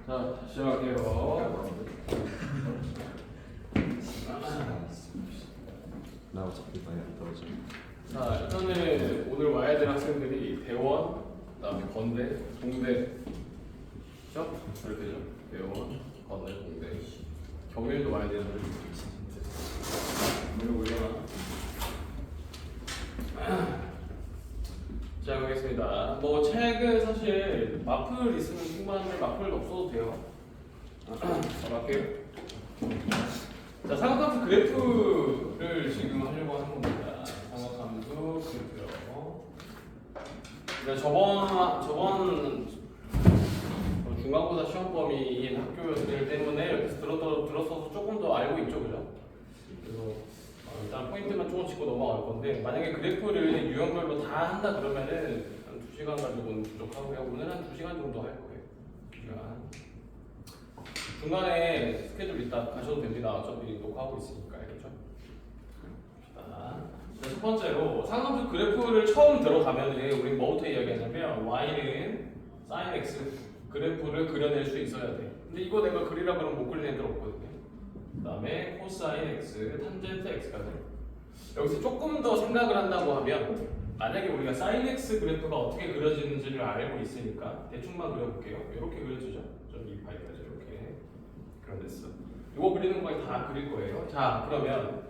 자, 시작할게요. 나 어차피 많이 안 떨어져. 자, 일단은 오늘 와야 될 학생들이 대원, 그다음에 건대, 공대, 그죠? 이렇게 되죠. 대원, 건대, 공대. 경일도 와야 되는 거를 오늘 올려놔. 자, 가겠습니다. 뭐 책은 사실 마플 있으면 충분한데 마플 없어도 돼요. 자, 갈게요. 자, 삼각함수 그래프를 지금 하려고 하는 겁니다. 삼각함수 그래프요. 그러니까 저번 중간고사 시험 범위인 학교들 때문에 옆에서 들었어서 조금 더 알고 있죠, 그죠? 그래서 일단 포인트만 조금 짚고 넘어갈 건데, 만약에 그래프를 유형별로 다 한다 그러면은 한 2시간 가지고는 부족하고요. 오늘 한 2시간 정도 할 거예요. 2시간. 중간에 스케줄 있다 가셔도 됩니다. 어차피 녹화하고 있으니까, 그렇죠? 자, 첫 번째로 상함수 그래프를 처음 들어가면은 우리 뭐부터 이야기하냐면 y는 sin x 그래프를 그려낼 수 있어야 돼. 근데 이거 내가 그리라 그러면 못 그리는 애들 없거든요. 그 다음에 코사인 x, 탄젠트 x가 돼. 여기서 조금 더 생각을 한다고 하면, 만약에 우리가 sin x 그래프가 어떻게 그려지는지를 알고 있으니까 대충만 그려볼게요. 이렇게 그려지죠. 좀 2파이까지 이렇게 그려냈어. 이거 그리는 거에 다 그릴 거예요. 자, 그러면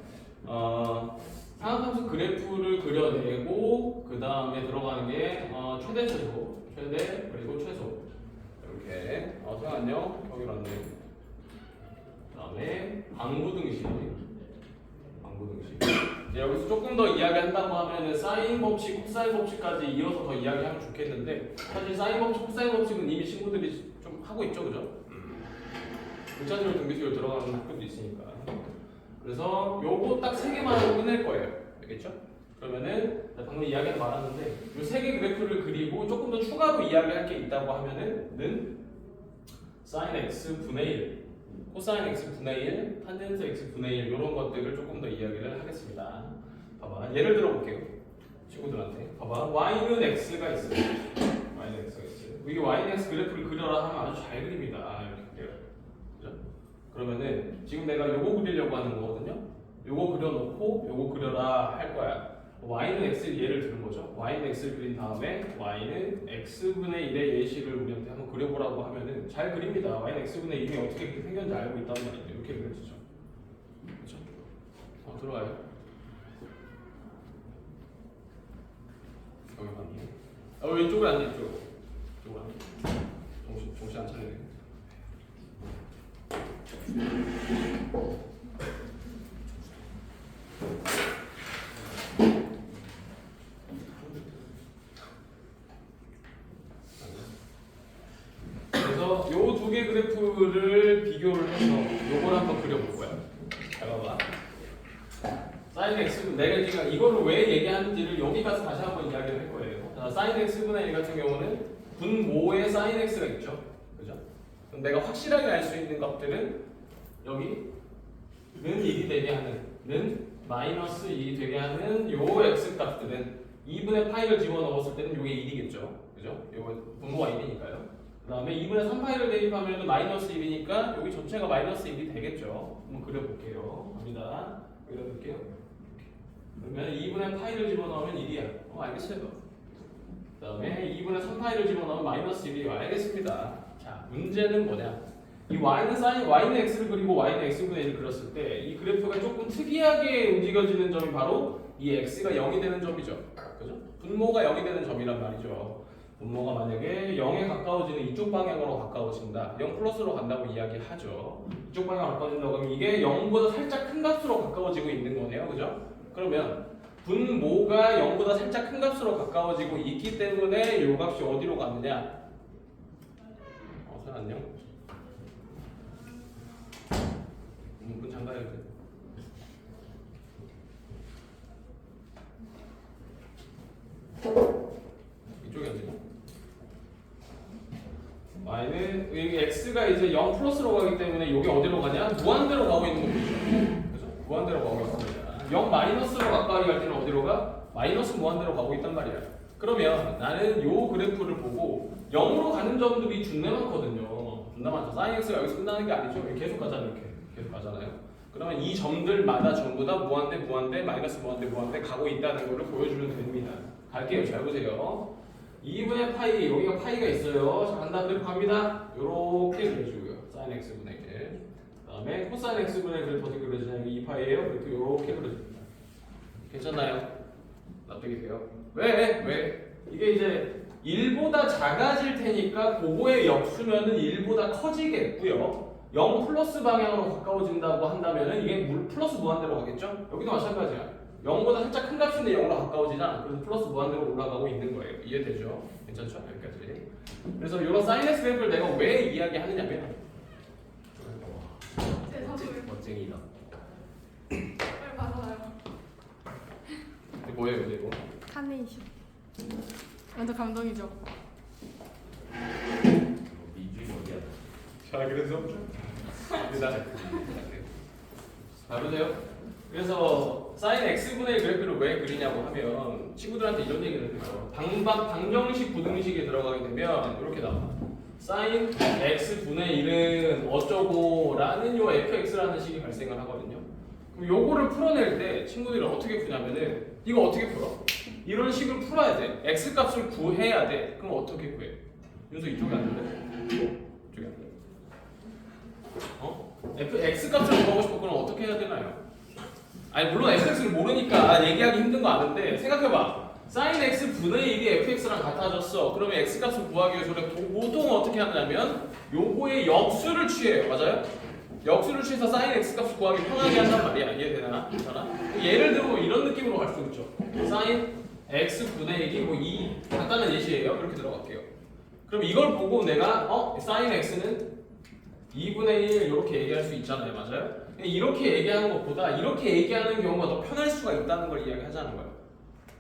상함수 그래프를 그려내고 그 다음에 들어가는 게 최대, 최소, 최대 그리고 최소 이렇게. 잠깐만요. 여기 왔네. 그다음에 방부등식. 이제 여기서 조금 더 이야기한다고 하면은 사인 법칙, 코사인 법칙까지 이어서 더 이야기하면 좋겠는데, 사실 사인 법칙, 코사인 법칙은 이미 친구들이 좀 하고 있죠, 그죠? 일차적으로 등비수열 들어가는 학교도 있으니까. 그래서 요거 딱 3개만 하고 끝낼 거예요. 알겠죠? 그러면은 방금 이야기한 말하는데, 요 3개 그래프를 그리고 조금 더 추가로 이야기할 게 있다고 하면은 sin x 분의 1, 코사인 x 분의 1, 탄젠트 x 분의 1 이런 것들을 조금 더 이야기를 하겠습니다. 봐봐, 예를 들어 볼게요. 친구들한테 봐봐, y는 x가 있어요. y는 x가 있어요. 이게 y는 x 그래프를 그려라 하면 아주 잘 그립니다. 이렇게. 그죠? 그러면은 지금 내가 요거 그리려고 하는 거거든요. 요거 그려놓고 요거 그려라 할 거야. y는 x 예를 들은 거죠. y는 x를 그린 다음에 y는 x분의 1의 예시를 우리한테 한번 그려보라고 하면은 잘 그립니다. y는 x분의 1이 어떻게 이렇게 생겼는지 알고 있단 말이에요. 이렇게 그려지죠. 그렇죠? 들어가요. 여기 봤네. 이쪽으로 앉아, 이쪽으로. 이쪽으로 앉아. 정신 안 차리네. 그래서 요 두 개 그래프를 비교를 해서 요걸 한번 그려볼 거야. 잘 봐봐. sin x, 내가 지금 이거를 왜 얘기하는지를 여기 가서 다시 한번 이야기를 할 거예요. 자, sin x분의 1 같은 경우는 분모에 sin x가 있죠. 그죠? 그럼 내가 확실하게 알 수 있는 것들은 여기 는 1이 되게 하는, 는 마이너스 2이 되게 하는 요 x 값들은 2분의 파이를 집어넣었을 때는 요게 1이겠죠. 그죠? 요거 분모가 1이니까요. 그 다음에 2분의 3파이를 대입하면 마이너스 1이니까 여기 전체가 마이너스 1이 되겠죠. 한번 그려볼게요. 갑니다. 그려볼게요. 그러면 2분의 파이를 집어넣으면 1이야. 알겠어요. 그 다음에 2분의 3파이를 집어넣으면 마이너스 1이에요. 알겠습니다. 자, 문제는 뭐냐? 이 y는 x를 그리고 y는 x분의 1을 그렸을 때 이 그래프가 조금 특이하게 움직여지는 점이 바로 이 x가 0이 되는 점이죠. 그죠? 분모가 0이 되는 점이란 말이죠. 분모가 만약에 0에 가까워지는 이쪽 방향으로 가까워진다. 0 플러스로 간다고 이야기하죠. 이쪽 방향으로 가까워진다고 하면 이게 0보다 살짝 큰 값으로 가까워지고 있는 거네요. 그죠? 그러면 분모가 0보다 살짝 큰 값으로 가까워지고 있기 때문에 이 값이 어디로 가느냐? 안녕. 문 잠가야 돼. 이쪽이 어디냐? y는 여기 x가 이제 0 플러스로 가기 때문에 여기 어디로 가냐? 무한대로 가고 있는 거죠. 그죠? 무한대로 가고 있습니다. 0 마이너스로 가까이 갈 때는 어디로 가? 마이너스 무한대로 가고 있단 말이야. 그러면 나는 요 그래프를 보고 0으로 가는 점들이 준내 많거든요. 존나 많죠. sin x가 여기서 끝나는 게 아니죠. 계속 가잖아요. 이렇게 계속 가잖아요. 그러면 이 점들마다 전부 다 무한대, 마이너스 무한대 가고 있다는 거를 보여주면 됩니다. 갈게요. 잘 보세요. 2분의 파이, 여기가 파이가 있어요. 자, 간다. 그래프 갑니다. 요렇게 그려주고요. sin x분의 1. 그 다음에 코사인 x분의 1을 어떻게 그려주냐면 2파이에요. 그래프 요렇게 그려줍니다. 괜찮나요? 납득이 돼요? 왜? 이게 이제 1보다 작아질 테니까 그거의 역수면은 1보다 커지겠고요. 0 플러스 방향으로 가까워진다고 한다면은 이게 플러스 무한대로 가겠죠? 여기도 마찬가지야. 0보다 살짝 큰 값인데 0으로 가까워지잖아. 그래서 플러스 무한대로 올라가고 있는 거예요. 이해되죠? 괜찮죠? 여기까지. 그래서 이런 사인 x 그래프를 내가 왜 이야기하느냐면 멋쟁이다. 빨리 받아요. 이게 뭐예요, 이거? 카네이션. 완전 감동이죠. 미주역이야. 자, 그래서 다르세요? 그래서 sin x분의 1 그래프를 왜 그리냐고 하면 친구들한테 이런 얘기를 해요. 방정식 부등식에 들어가게 되면 이렇게 나와. sin x분의 1은 어쩌고 라는 요 fx라는 식이 발생을 하거든요. 그럼 요거를 풀어낼 때 친구들이 어떻게 푸냐면은 이거 어떻게 풀어? 이런 식으로 풀어야 돼. x 값을 구해야 돼. 그럼 어떻게 구해? 윤서 이쪽에 앉는데? 이쪽에 앉는데? x 값을 구하고 싶어. 그럼 어떻게 해야 되나요? 아니 물론 fx를 모르니까 얘기하기 힘든 거 아는데 생각해봐. sin x 분의 1이 fx랑 같아졌어. 그러면 x 값을 구하기 위해서 우리가 보통 어떻게 하냐면 요거의 역수를 취해요. 맞아요? 역수를 취해서 sin x 값을 구하기 편하게 한단 말이야. 이해되나? 괜찮아? 예를 들어 이런 느낌으로 갈 수 있죠. sin x 분의 1이 뭐 2 간단한 예시예요. 그렇게 들어갈게요. 그럼 이걸 보고 내가 sin x는 2분의 1 이렇게 얘기할 수 있잖아요. 맞아요? 이렇게 얘기하는 것보다 이렇게 얘기하는 경우가 더 편할 수가 있다는 걸 이야기하자는 거예요.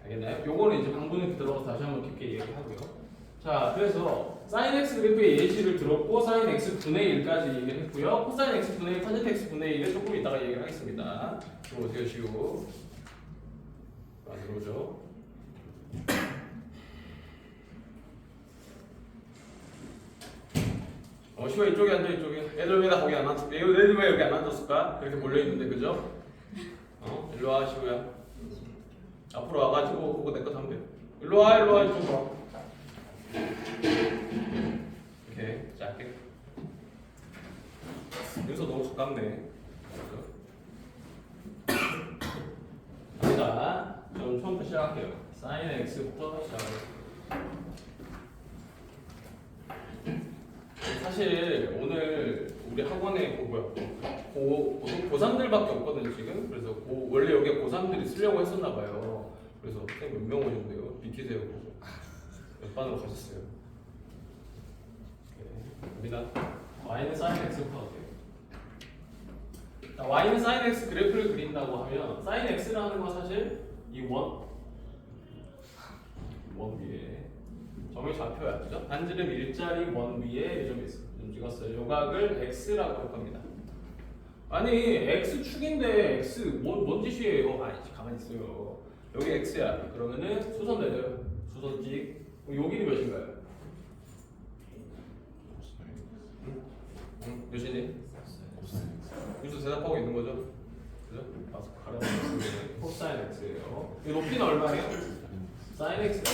알겠나요? 요거는 이제 방분을 들어가서 다시 한번 깊게 얘기하고요. 자, 그래서 sin x 그래프의 예시를 들었고 sin x 분의 1까지 얘기를 했고요. 코사인 x 분의 1, 탄젠트 x 분의 1을 조금 이따가 얘기를 하겠습니다. 들어오세요, 시우. 들어오죠. 시우가 이쪽에 앉아, 이쪽에. 애들 왜 다 거기 안 앉았어? 애들 왜 여기 안 앉았을까? 이렇게 몰려있는데, 그죠? 일로 와, 시우야. 앞으로 와가지고 그거 내 거 하면 돼. 일로 와, 이쪽으로 와. 이렇게 짧게. 여기서 너무 가깝네. 갑니다. 좀 처음부터 시작할게요. sin x부터 시작할게요. 사실 오늘 우리 학원에 고3들밖에 없거든요 지금. 그래서 원래 여기 고3들이 쓰려고 했었나 봐요. 그래서 몇 명 오셨는데요? 비키세요. 몇 반으로 가셨어요? 갑니다. y는 sin x부터 할게요. y는 sin x 그래프를 그린다고 하면 sin x라는 건 사실 이 원 위에 점이 좌표야, 그죠? 반지름 일자리 원 위에 이 점이 좀 찍었어요. 요각을 x라고 할 겁니다. 아니 x축인데 x 뭔 짓이에요? 아니 가만히 있어요. 여기 x야. 그러면은 수선 내려요. 수선직. 요 길이 몇인가요? 몇이니? 여기서 대답하고 있는 거죠? 그죠? 가서 가려면 코사인 x예요. 이 높이는 얼마예요? sin x가.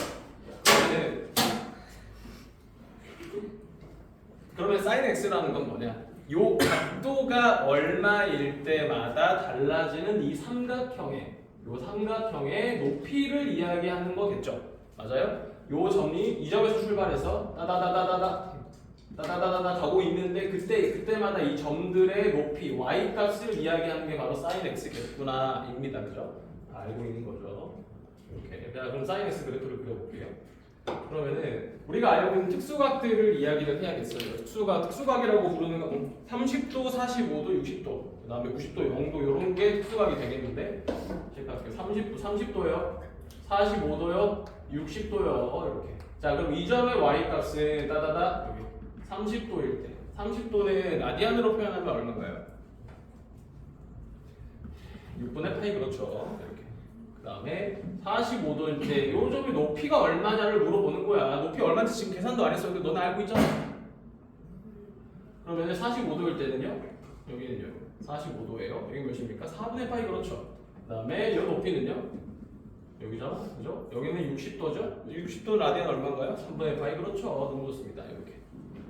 그러면 sin x라는 건 뭐냐? 요 각도가 얼마일 때마다 달라지는 이 삼각형의 높이를 이야기하는 거겠죠. 맞아요? 요 점이 이 점에서 출발해서 따다다다다 가고 있는데 그때마다 이 점들의 높이 y 값을 이야기하는 게 바로 sin x겠구나입니다. 그죠? 알고 있는 거죠. 이렇게. 자, 그럼 sin x 그래프를 그려볼게요. 그러면은 우리가 알고 있는 특수각들을 이야기를 해야겠어요. 특수각이라고 부르는 건 30도, 45도, 60도, 그 다음에 90도, 0도 이런 게 특수각이 되겠는데 체크할게요. 30도요, 45도요, 60도요 이렇게. 자, 그럼 이 점의 y 값은 따다다 여기 30도일 때 30도는 라디안으로 표현하면 얼마인가요? 6분의 파이 그렇죠. 이렇게. 그 다음에 45도일 때 요 점의 높이가 얼마냐를 물어보는 거야. 높이 얼마인지 지금 계산도 안 했어. 근데 너는 알고 있잖아. 그러면 45도일 때는요. 여기는요. 45도예요. 여기 몇입니까? 4분의 파이 그렇죠. 그다음에 이 높이는요. 여기잖아. 그죠? 여기는 60도죠. 60도 라디안 얼마인가요? 3분의 파이 그렇죠. 너무 좋습니다. 이렇게.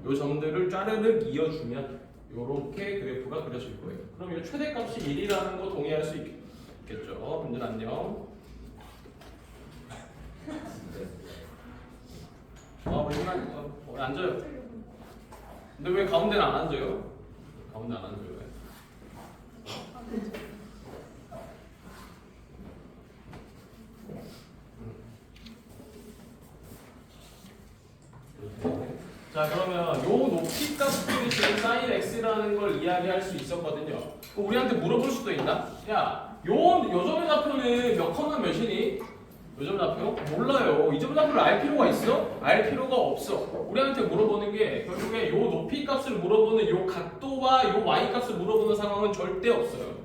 요 점들을 짜르륵 이어주면 요렇게 그래프가 그려질 거예요. 그럼 이 최대값이 1이라는 거 동의할 수 있겠죠? 분들 안녕. 왜 앉아요? 근데 왜 가운데는 안 앉아요? 가운데 안 앉아요. 왜? 자, 그러면 요 높이 값들이 지금 sin x라는 걸 이야기할 수 있었거든요. 그럼 우리한테 물어볼 수도 있나? 야, 요 점의 좌표는 몇 컴마 몇이니? 요 점의 좌표? 몰라요. 이 점의 좌표를 알 필요가 있어? 알 필요가 없어. 우리한테 물어보는 게 결국에 요 높이 값을 물어보는 요 각도와 요 y 값을 물어보는 상황은 절대 없어요.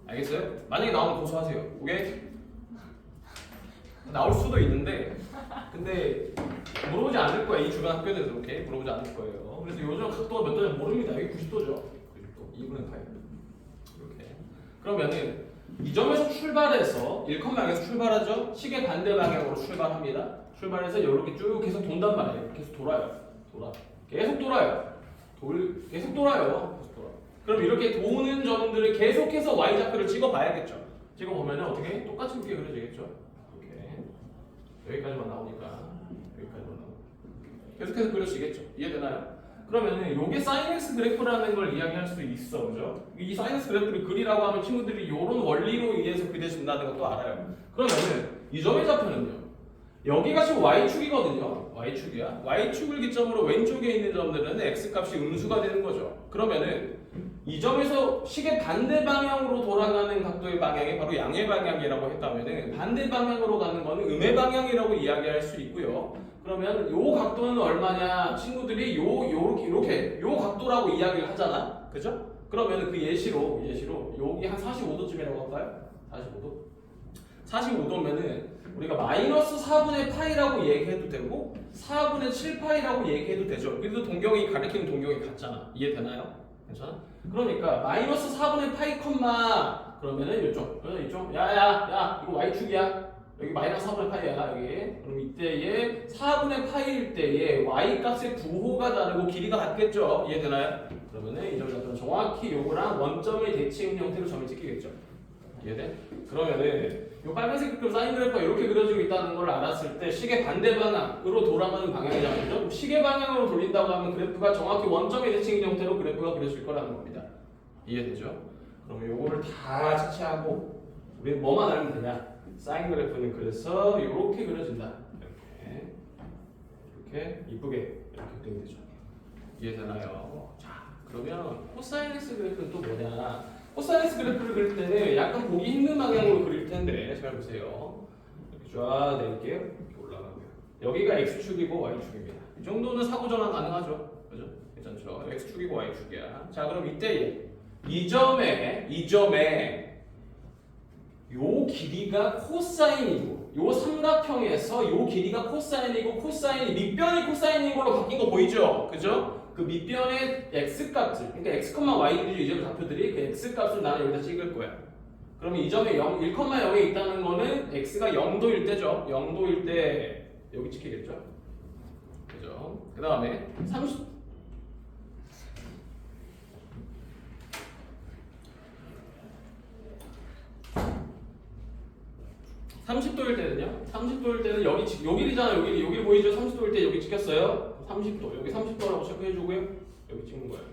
알겠어요? 만약에 나오면 고소하세요. 오케이? 나올 수도 있는데 근데 물어보지 않을 거야. 이 주변 학교에서 오케이? 물어보지 않을 거예요. 그래서 요즘 각도가 몇 도인지 모릅니다. 여기 90도죠. 90도. 2분의 8. 이렇게. 그러면은 이 점에서 출발해서 1,0에서 출발하죠. 시계 반대 방향으로 출발합니다. 출발해서 이렇게 쭉 계속 돈단 말이에요. 계속 돌아요. 계속 돌아요. 계속 돌아요. 그럼 이렇게 도는 점들을 계속해서 y 좌표를 찍어봐야겠죠. 찍어보면 어떻게 똑같이 이렇게 그려지겠죠. 이렇게 여기까지만 나오니까 여기까지만 나오고 계속해서 그려지겠죠. 이해되나요? 그러면은 요게 sin x 그래프라는 걸 이야기할 수 있어, 그죠? 이 sin x 그래프를 그리라고 하면 친구들이 이런 원리로 의해서 그려진다는 것도 알아요. 그러면은 이 점의 좌표는요. 여기가 지금 y축이거든요. y축이야. y축을 기점으로 왼쪽에 있는 점들은 x 값이 음수가 되는 거죠. 그러면은 이 점에서 시계 반대 방향으로 돌아가는 각도의 방향이 바로 양의 방향이라고 했다면은 반대 방향으로 가는 거는 음의 방향이라고 이야기할 수 있고요. 그러면 요 각도는 얼마냐? 친구들이 요렇게 요 각도라고 이야기를 하잖아. 그죠? 그러면 그 예시로 여기 한 45도쯤이라고 할까요? 45도면은 우리가 마이너스 4분의 파이라고 얘기해도 되고 4분의 7파이라고 얘기해도 되죠. 그래도 동경이 가리키는 동경이 같잖아. 이해되나요? 괜찮아? 그러니까 마이너스 4분의 파이 컴마 그러면은 이쪽 야야야 이거 y축이야. 여기 마이너스 4분의 파이야 여기. 그럼 이때에 4분의 파이일 때에 y 값의 부호가 다르고 길이가 같겠죠. 이해되나요? 그러면은 이 점을 정확히 요거랑 원점의 대칭 형태로 점을 찍히겠죠. 이해돼? 그러면은 요 빨간색 그래프 사인 그래프가 이렇게 그려지고 있다는 걸 알았을 때 시계 반대 방향으로 돌아가는 방향이잖아요. 그럼 시계 방향으로 돌린다고 하면 그래프가 정확히 원점의 대칭 형태로 그래프가 그려질 거라는 겁니다. 이해되죠? 그러면 요거를 다 차치하고 우리 뭐만 알면 되냐? 사인 그래프는 그래서 이렇게 그려진다. 이렇게 이쁘게 이렇게 그리면 되죠. 이해되나요? 자, 그러면 코사인 x 그래프는 또 뭐냐? 코사인 x 그래프를 그릴 때는 약간 보기 힘든 방향으로 그릴 텐데 잘 보세요. 이렇게 쫙 내릴게요. 이렇게 올라가고요. 여기가 x축이고 y축입니다. 이 정도는 사고 전환 가능하죠. 그죠? 괜찮죠? x축이고 y축이야. 자, 그럼 이때 이 점에 요 길이가 코사인이고 요 삼각형에서 요 길이가 코사인이고 코사인이 밑변이 코사인인 걸로 바뀐 거 보이죠? 그죠? 그 밑변의 x 값을 그러니까 x, y들이 이 점 좌표들이 그 x 값을 나는 여기다 찍을 거야. 그러면 이 점에 1,0에 있다는 거는 x가 0도일 때죠. 0도일 때 여기 찍히겠죠. 그죠? 그 다음에 30도일 때는요? 30도일 때는 여기잖아. 여기 보이죠? 30도일 때 여기 찍혔어요. 30도. 여기 30도라고 체크해주고요. 여기 찍는 거예요.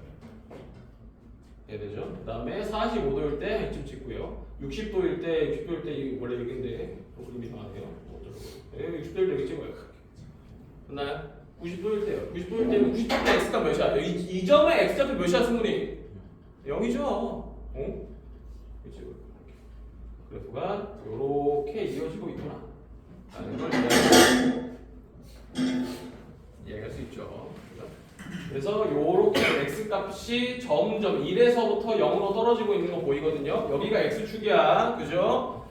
이해되죠? 그 다음에 45도일 때 이쯤 찍고요. 60도일 때 이게 원래 여기인데 그림이 이상하네요. 60도일 때 여기 찍어요. 됐나요? 90도일 때요. 90도일 때는 90도 때 x가 몇이야? 이 점의 x좌표 몇이야, 승훈이? 0이죠. 어? 그렇죠. 그래프가 이렇게 이어지고 있구나 라는 걸 이해할 수 있죠. 그래서 이렇게 x값이 점점 1에서부터 0으로 떨어지고 있는 거 보이거든요. 여기가 x축이야. 그죠?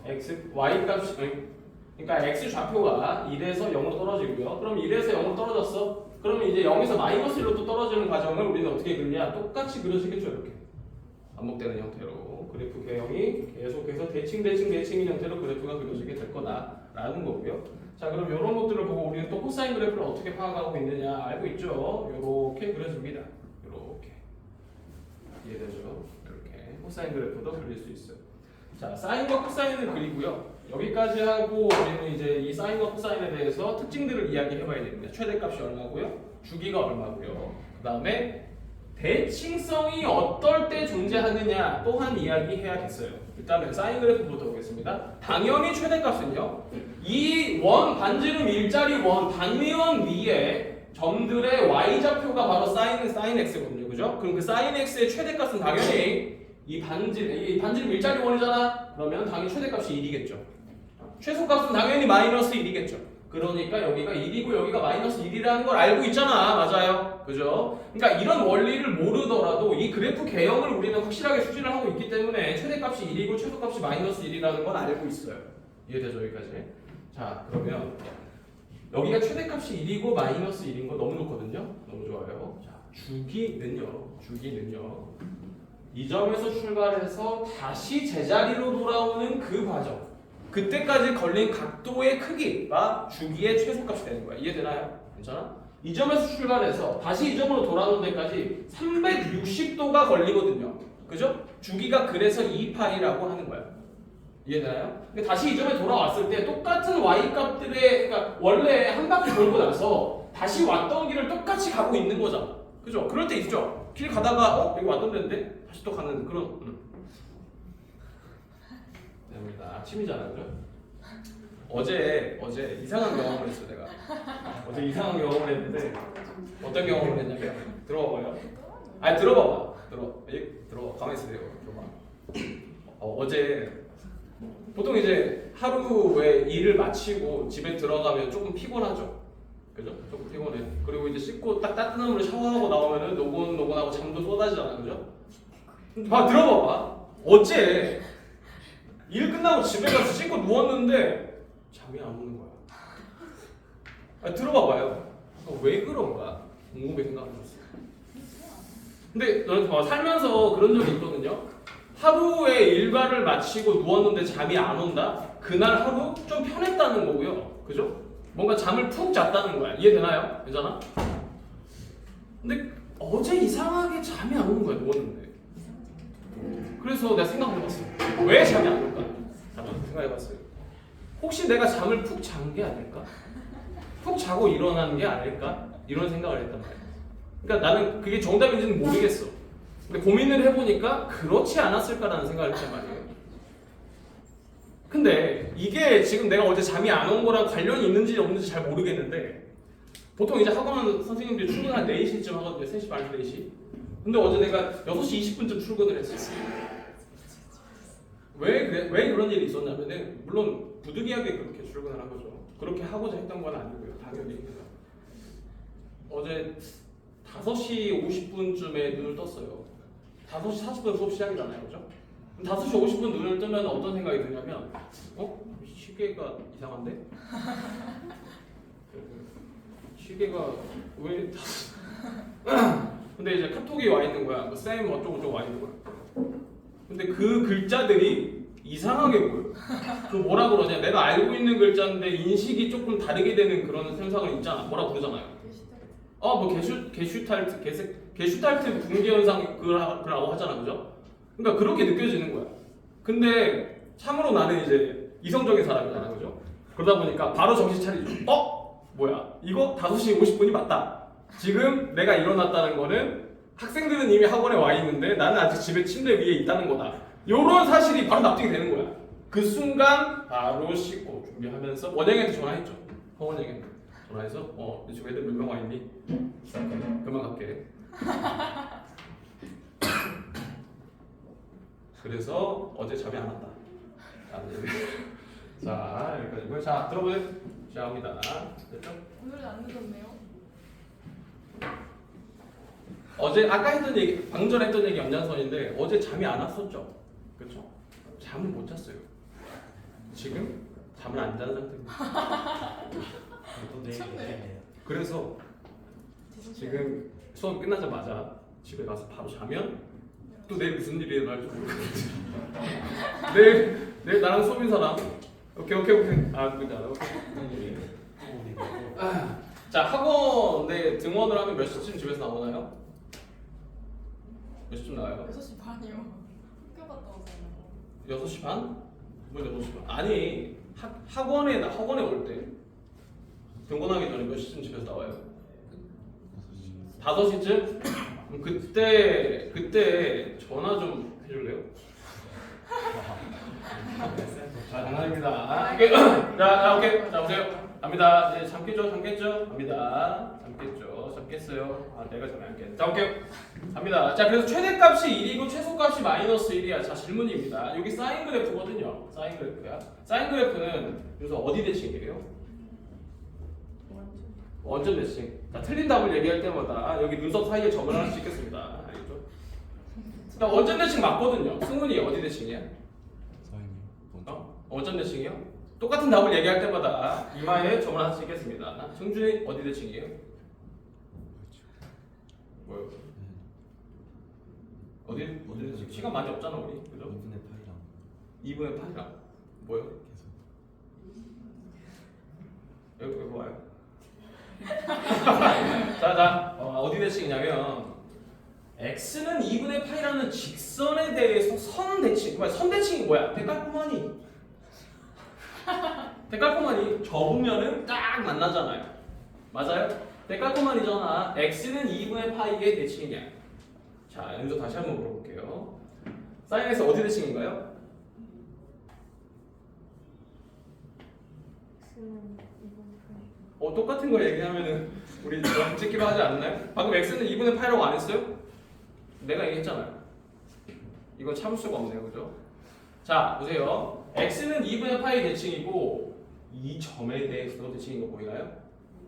y값이 그러니까 x좌표가 1에서 0으로 떨어지고요. 그럼 1에서 0으로 떨어졌어. 그러면 이제 0에서 마이너스 1로 또 떨어지는 과정을 우리는 어떻게 그리냐? 똑같이 그려지겠죠, 이렇게. 반복되는 형태로 그래프 개형이 계속해서 대칭인 형태로 그래프가 그려지게 될 거다라는 거고요. 자, 그럼 이런 것들을 보고 우리는 또 코사인 그래프를 어떻게 파악하고 있느냐 알고 있죠? 이렇게 그려줍니다. 이렇게 이해되죠? 이렇게 코사인 그래프도 그릴 수 있어요. 자, 사인과 코사인을 그리고요. 여기까지 하고 우리는 이제 이 사인과 코사인에 대해서 특징들을 이야기해봐야 됩니다. 최대값이 얼마고요? 주기가 얼마고요? 그 다음에 대칭성이 어떨 때 존재하느냐 또한 이야기해야겠어요. 일단은 사인 그래프부터 보겠습니다. 당연히 최대값은요. 이 원 반지름 일자리 원 단위원 위에 점들의 y좌표가 바로 사인 x거든요. 그죠? 그럼 그 사인 x의 최대값은 당연히 이 반지름 일자리 원이잖아. 그러면 당연히 최대값이 1이겠죠. 최소값은 당연히 마이너스 1이겠죠. 그러니까 여기가 1이고 여기가 마이너스 1이라는 걸 알고 있잖아. 맞아요. 그죠? 그러니까 이런 원리를 모르더라도 이 그래프 개형을 우리는 확실하게 추진을 하고 있기 때문에 최대값이 1이고 최소값이 마이너스 1이라는 건 알고 있어요. 이해되죠? 여기까지? 자, 그러면 여기가 최대값이 1이고 마이너스 1인 거 너무 좋거든요. 너무 좋아요. 자, 주기는요. 이 점에서 출발해서 다시 제자리로 돌아오는 그 과정. 그때까지 걸린 각도의 크기가 주기의 최소값이 되는 거야. 이해되나요? 괜찮아? 이 점에서 출발해서 다시 이 점으로 돌아오는 데까지 360도가 걸리거든요. 그죠? 주기가 그래서 2파이라고 하는 거야. 이해되나요? 근데 다시 이 점에 돌아왔을 때 똑같은 y 값들의 그러니까 원래 한 바퀴 돌고 나서 다시 왔던 길을 똑같이 가고 있는 거잖아. 그죠? 그럴 때 있죠. 길 가다가 여기 왔던 데인데 다시 또 가는 그런 됩니다. 아침이잖아요, 그죠? 어제 이상한 경험을 했어 내가. 어제 이상한 경험을 했는데 어떤 경험을 했냐면 들어봐봐요. 아니 들어봐. 가만히 있으세요. 들어봐. 어제 보통 이제 하루에 일을 마치고 집에 들어가면 조금 피곤하죠. 그죠? 조금 피곤해. 그리고 이제 씻고 딱 따뜻한 물로 샤워하고 나오면은 노곤노곤하고 잠도 쏟아지잖아, 그죠? 들어봐봐. 어제 일 끝나고 집에 가서 씻고 누웠는데 잠이 안 오는 거야. 들어봐봐요. 왜 그런가 궁금해 생각해봤어요. 근데 너는 살면서 그런 적이 있거든요. 하루에 일과를 마치고 누웠는데 잠이 안 온다? 그날 하루 좀 편했다는 거고요. 그죠? 뭔가 잠을 푹 잤다는 거야. 이해되나요? 괜찮아? 근데 어제 이상하게 잠이 안 오는 거야, 누웠는데. 그래서 내가 생각해봤어요. 왜 잠이 안 올까? 생각해봤어요. 혹시 내가 잠을 푹 잔 게 아닐까? 푹 자고 일어난 게 아닐까? 이런 생각을 했단 말이야. 그러니까 나는 그게 정답인지는 모르겠어. 근데 고민을 해보니까 그렇지 않았을까라는 생각을 했단 말이에요. 근데 이게 지금 내가 어제 잠이 안 온 거랑 관련이 있는지 없는지 잘 모르겠는데 보통 이제 학원 선생님들이 출근 한 4시쯤 하거든요. 3시 반, 4시. 근데 어제 내가 6시 20분쯤 출근을 했어요. 왜 그런 일이 있었냐면은 물론 부득이하게 그렇게 출근을 한 거죠. 그렇게 하고자 했던 건 아니고요. 당연히. 어제 5시 50분쯤에 눈을 떴어요. 5시 40분 수업 시작이잖아요. 그죠? 5시 50분 눈을 뜨면 어떤 생각이 드냐면 시계가 이상한데? 시계가 왜 근데 이제 카톡이 와 있는 거야. 쌤 어쩌고저쩌고 와 있는 거야. 근데 그 글자들이 이상하게 보여. 그 뭐라 그러냐? 내가 알고 있는 글자인데 인식이 조금 다르게 되는 그런 현상을 있잖아. 뭐라 그러잖아요. 게슈탈트 붕괴 현상 그라고 하잖아, 그죠? 그러니까 그렇게 느껴지는 거야. 근데 참으로 나는 이제 이성적인 사람이잖아, 그죠? 그러다 보니까 바로 정신 차리죠. 뭐야? 이거 5시 50분이 맞다. 지금 내가 일어났다는 거는 학생들은 이미 학원에 와 있는데 나는 아직 집에 침대 위에 있다는 거다. 요런 사실이 바로 납득이 되는 거야. 그 순간 바로 씻고 준비하면서 원영이한테 전화했죠. 허원영이한테 전화해서 지금 애들 몇 명 와 있니? 그만 갈게. 그래서 어제 잠이 안 왔다. 자, 여기까지고요. 자, 들어보세요. 시작합니다. 됐죠? 오늘은 안 늦었네요. 어제 아까 했던 얘기, 방금 전에 했던 얘기 연장선인데 어제 잠이 안 왔었죠? 그렇죠? 잠을 못 잤어요. 지금 잠을 안 자는 상태입니다. 또 내일 있겠네요. 그래서 지금 수업 끝나자마자 집에 가서 바로 자면 또 내일 무슨 일이 일어날지 모르거든. 내일 나랑 수업인 사람. 오케이. 아 그죠. 오케이. 자 학원 네 등원을 하면 몇 시쯤 집에서 나오나요? 몇 시쯤 나와요? 6시 반이요. 학교 갔다 오잖아요. 6시 반? 뭐 6시 반? 아니 학원에 올 때 등원하기 전에 몇 시쯤 집에서 나와요? 5시쯤? 그럼 그때 전화 좀 해줄래요? 자 장난입니다. 오케이. 자 오케이. 자 보세요. 갑니다. 이제 잠겠죠? 갑니다. 잠겠어요. 아 내가 전화 안 깼네. 자 오케이. 갑니다. 자 그래서 최대값이 1이고 최소값이 마이너스 1이야. 자 질문입니다. 여기 사인 그래프거든요. 사인 그래프야. 사인 그래프는 그래서 어디 대칭이에요? 원점 대칭. 자 틀린 답을 얘기할 때마다 여기 눈썹 사이에 점을 하나씩 찍겠습니다. 알겠죠? 자 원점 대칭 맞거든요. 승훈이 어디 대칭이야? 원점 대칭이요? 똑같은 답을 얘기할 때마다 이마에 점을 하나씩 찍겠습니다. 승준이 어디 대칭이에요? 뭐요? 어디 대칭? 시간 많이 없잖아 우리. 그죠? 2분의 8이랑 뭐요? 여기 와요. 자, 어디 대칭이냐면 x는 2분의 파이라는 직선에 대해서 선 대칭. 선 대칭이 뭐야? 데칼코마니 접으면은 딱 만나잖아요. 맞아요? 데칼코마니잖아. x는 2분의 파이의 대칭이냐? 자, 여기서 다시 한번 물어볼게요. 사인 x 어디 대칭인가요? 똑같은 거 얘기하면은 우리 점 찍기로 하지 않나요? 방금 x는 2분의 파이라고 안 했어요? 내가 얘기했잖아요. 이건 참을 수가 없네요, 그죠? 자, 보세요. x는 2분의 파이 대칭이고 이 점에 대해서 대칭인 거 보이나요?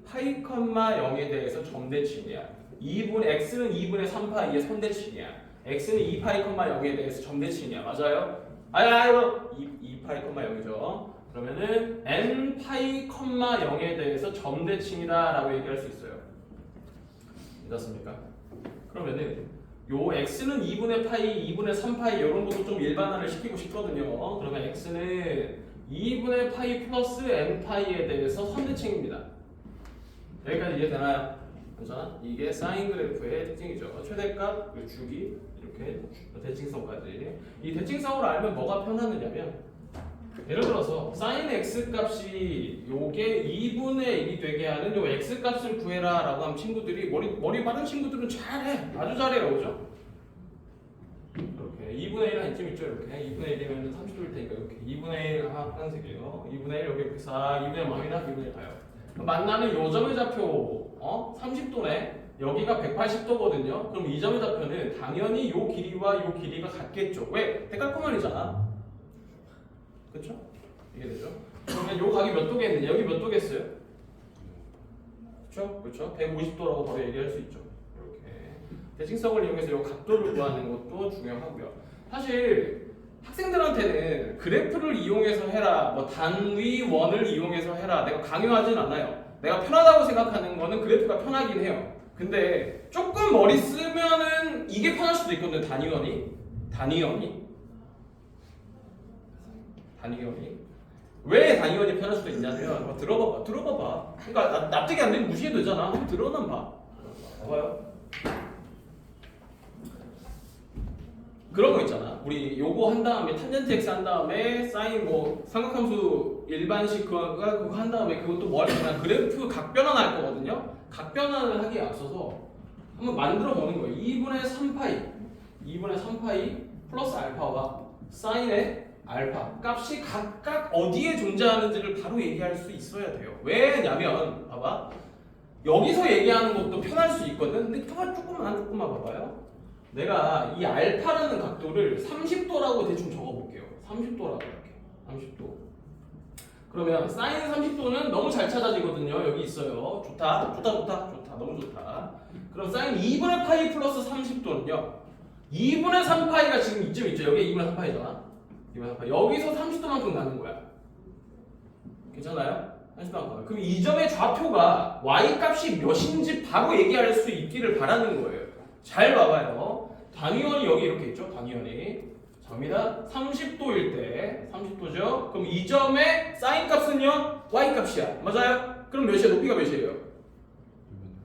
파이, 0에 대해서 점 대칭이야. x는 2분의 3파이의 선 대칭이야. x는 2파이, 0에 대해서 점 대칭이야. 맞아요? 아이고 2파이, 0이죠. 그러면은 n 파이, 0에 대해서 점 대칭이다라고 얘기할 수 있어요. 괜찮습니까? 그러면은 요 x는 2분의 파이, 2분의 3파이 이런 것도 좀 일반화를 시키고 싶거든요. 그러면 x는 2분의 파이 플러스 n 파이에 대해서 선대칭입니다. 여기까지 이해되나요? 괜찮아? 이게 사인 그래프의 특징이죠. 최대값, 그리고 주기 이렇게 대칭성까지. 이 대칭성을 알면 뭐가 편하느냐면 예를 들어서 사인 x 값이 요게 2분의 1이 되게 하는 요 x 값을 구해라 라고 하면 친구들이 머리 빠른 친구들은 잘해. 아주 잘해요. 그죠? 이렇게 2분의 1 한 이쯤 있죠. 이렇게 2분의 1이면 30도일 테니까 이렇게 2분의 1 하얀색이에요. 2분의 1 여기 이렇게 4, 2분의 1 마이너스 2분의 1 가요. 만나는 요 점의 좌표 30도네. 여기가 180도거든요. 그럼 이 점의 좌표는 당연히 요 길이와 요 길이가 같겠죠. 왜? 데칼코마니잖아. 그렇죠? 이해되죠? 그러면 요 각이 몇 도겠느냐? 여기 몇 도겠어요? 그렇죠? 150도라고 바로 얘기할 수 있죠. 이렇게 대칭성을 이용해서 요 각도를 구하는 것도 중요하고요. 사실 학생들한테는 그래프를 이용해서 해라, 뭐 단위 원을 이용해서 해라, 내가 강요하진 않아요. 내가 편하다고 생각하는 거는 그래프가 편하긴 해요. 근데 조금 머리 쓰면은 이게 편할 수도 있거든요. 단위원이 왜 단위원이 편할 수도 있냐면 들어봐봐. 그러니까 납득이 안 되면 무시해도 되잖아. 한번 들어는 봐봐요. 그런 거 있잖아. 우리 요거 한 다음에 탄젠트 x 한 다음에 사인 뭐 삼각함수 일반식 그거 한 다음에 그것도 뭐 하려면 그래프 각변환 할 거거든요. 각변환을 하기에 앞서서 한번 만들어 보는 거예요. 2분의 3파이 플러스 알파와 사인의 알파 값이 각각 어디에 존재하는지를 바로 얘기할 수 있어야 돼요. 왜냐면 봐봐. 여기서 얘기하는 것도 편할 수 있거든. 근데 조금만 봐봐요. 내가 이 알파라는 각도를 30도라고 대충 적어볼게요. 30도라고 이렇게. 30도. 그러면 사인 30도는 너무 잘 찾아지거든요. 여기 있어요. 좋다. 너무 좋다. 그럼 사인 2분의 파이 플러스 30도는요. 2분의 3파이가 지금 이쯤 있죠. 여기 2분의 3파이잖아. 2분의 3파이. 여기서 30도만큼 나는 거야. 괜찮아요? 그럼 이 점의 좌표가 y 값이 몇인지 바로 얘기할 수 있기를 바라는 거예요. 잘 봐봐요. 단위원이 여기 이렇게 있죠. 단위원이. 접니다. 30도일 때 30도죠. 그럼 이 점의 사인 값은요 y 값이야. 맞아요? 그럼 몇이야? 높이가 몇이에요?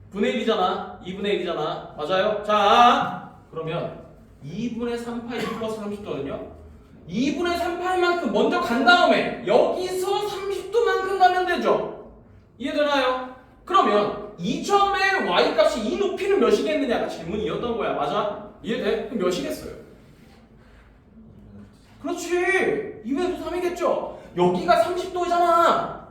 분의 1이잖아. 2분의 1이잖아. 맞아요? 자, 그러면 2분의 3파이 플러스 30도는요? 2분의 3파이만큼 먼저 간 다음에 여기서 30도만큼 가면 되죠? 이해되나요? 그러면 이 점의 y 값이 이 높이는 몇이겠느냐가 질문이었던 거야. 맞아? 이해돼? 그럼 몇이겠어요? 그렇지. 2분의 3이겠죠? 여기가 30도잖아.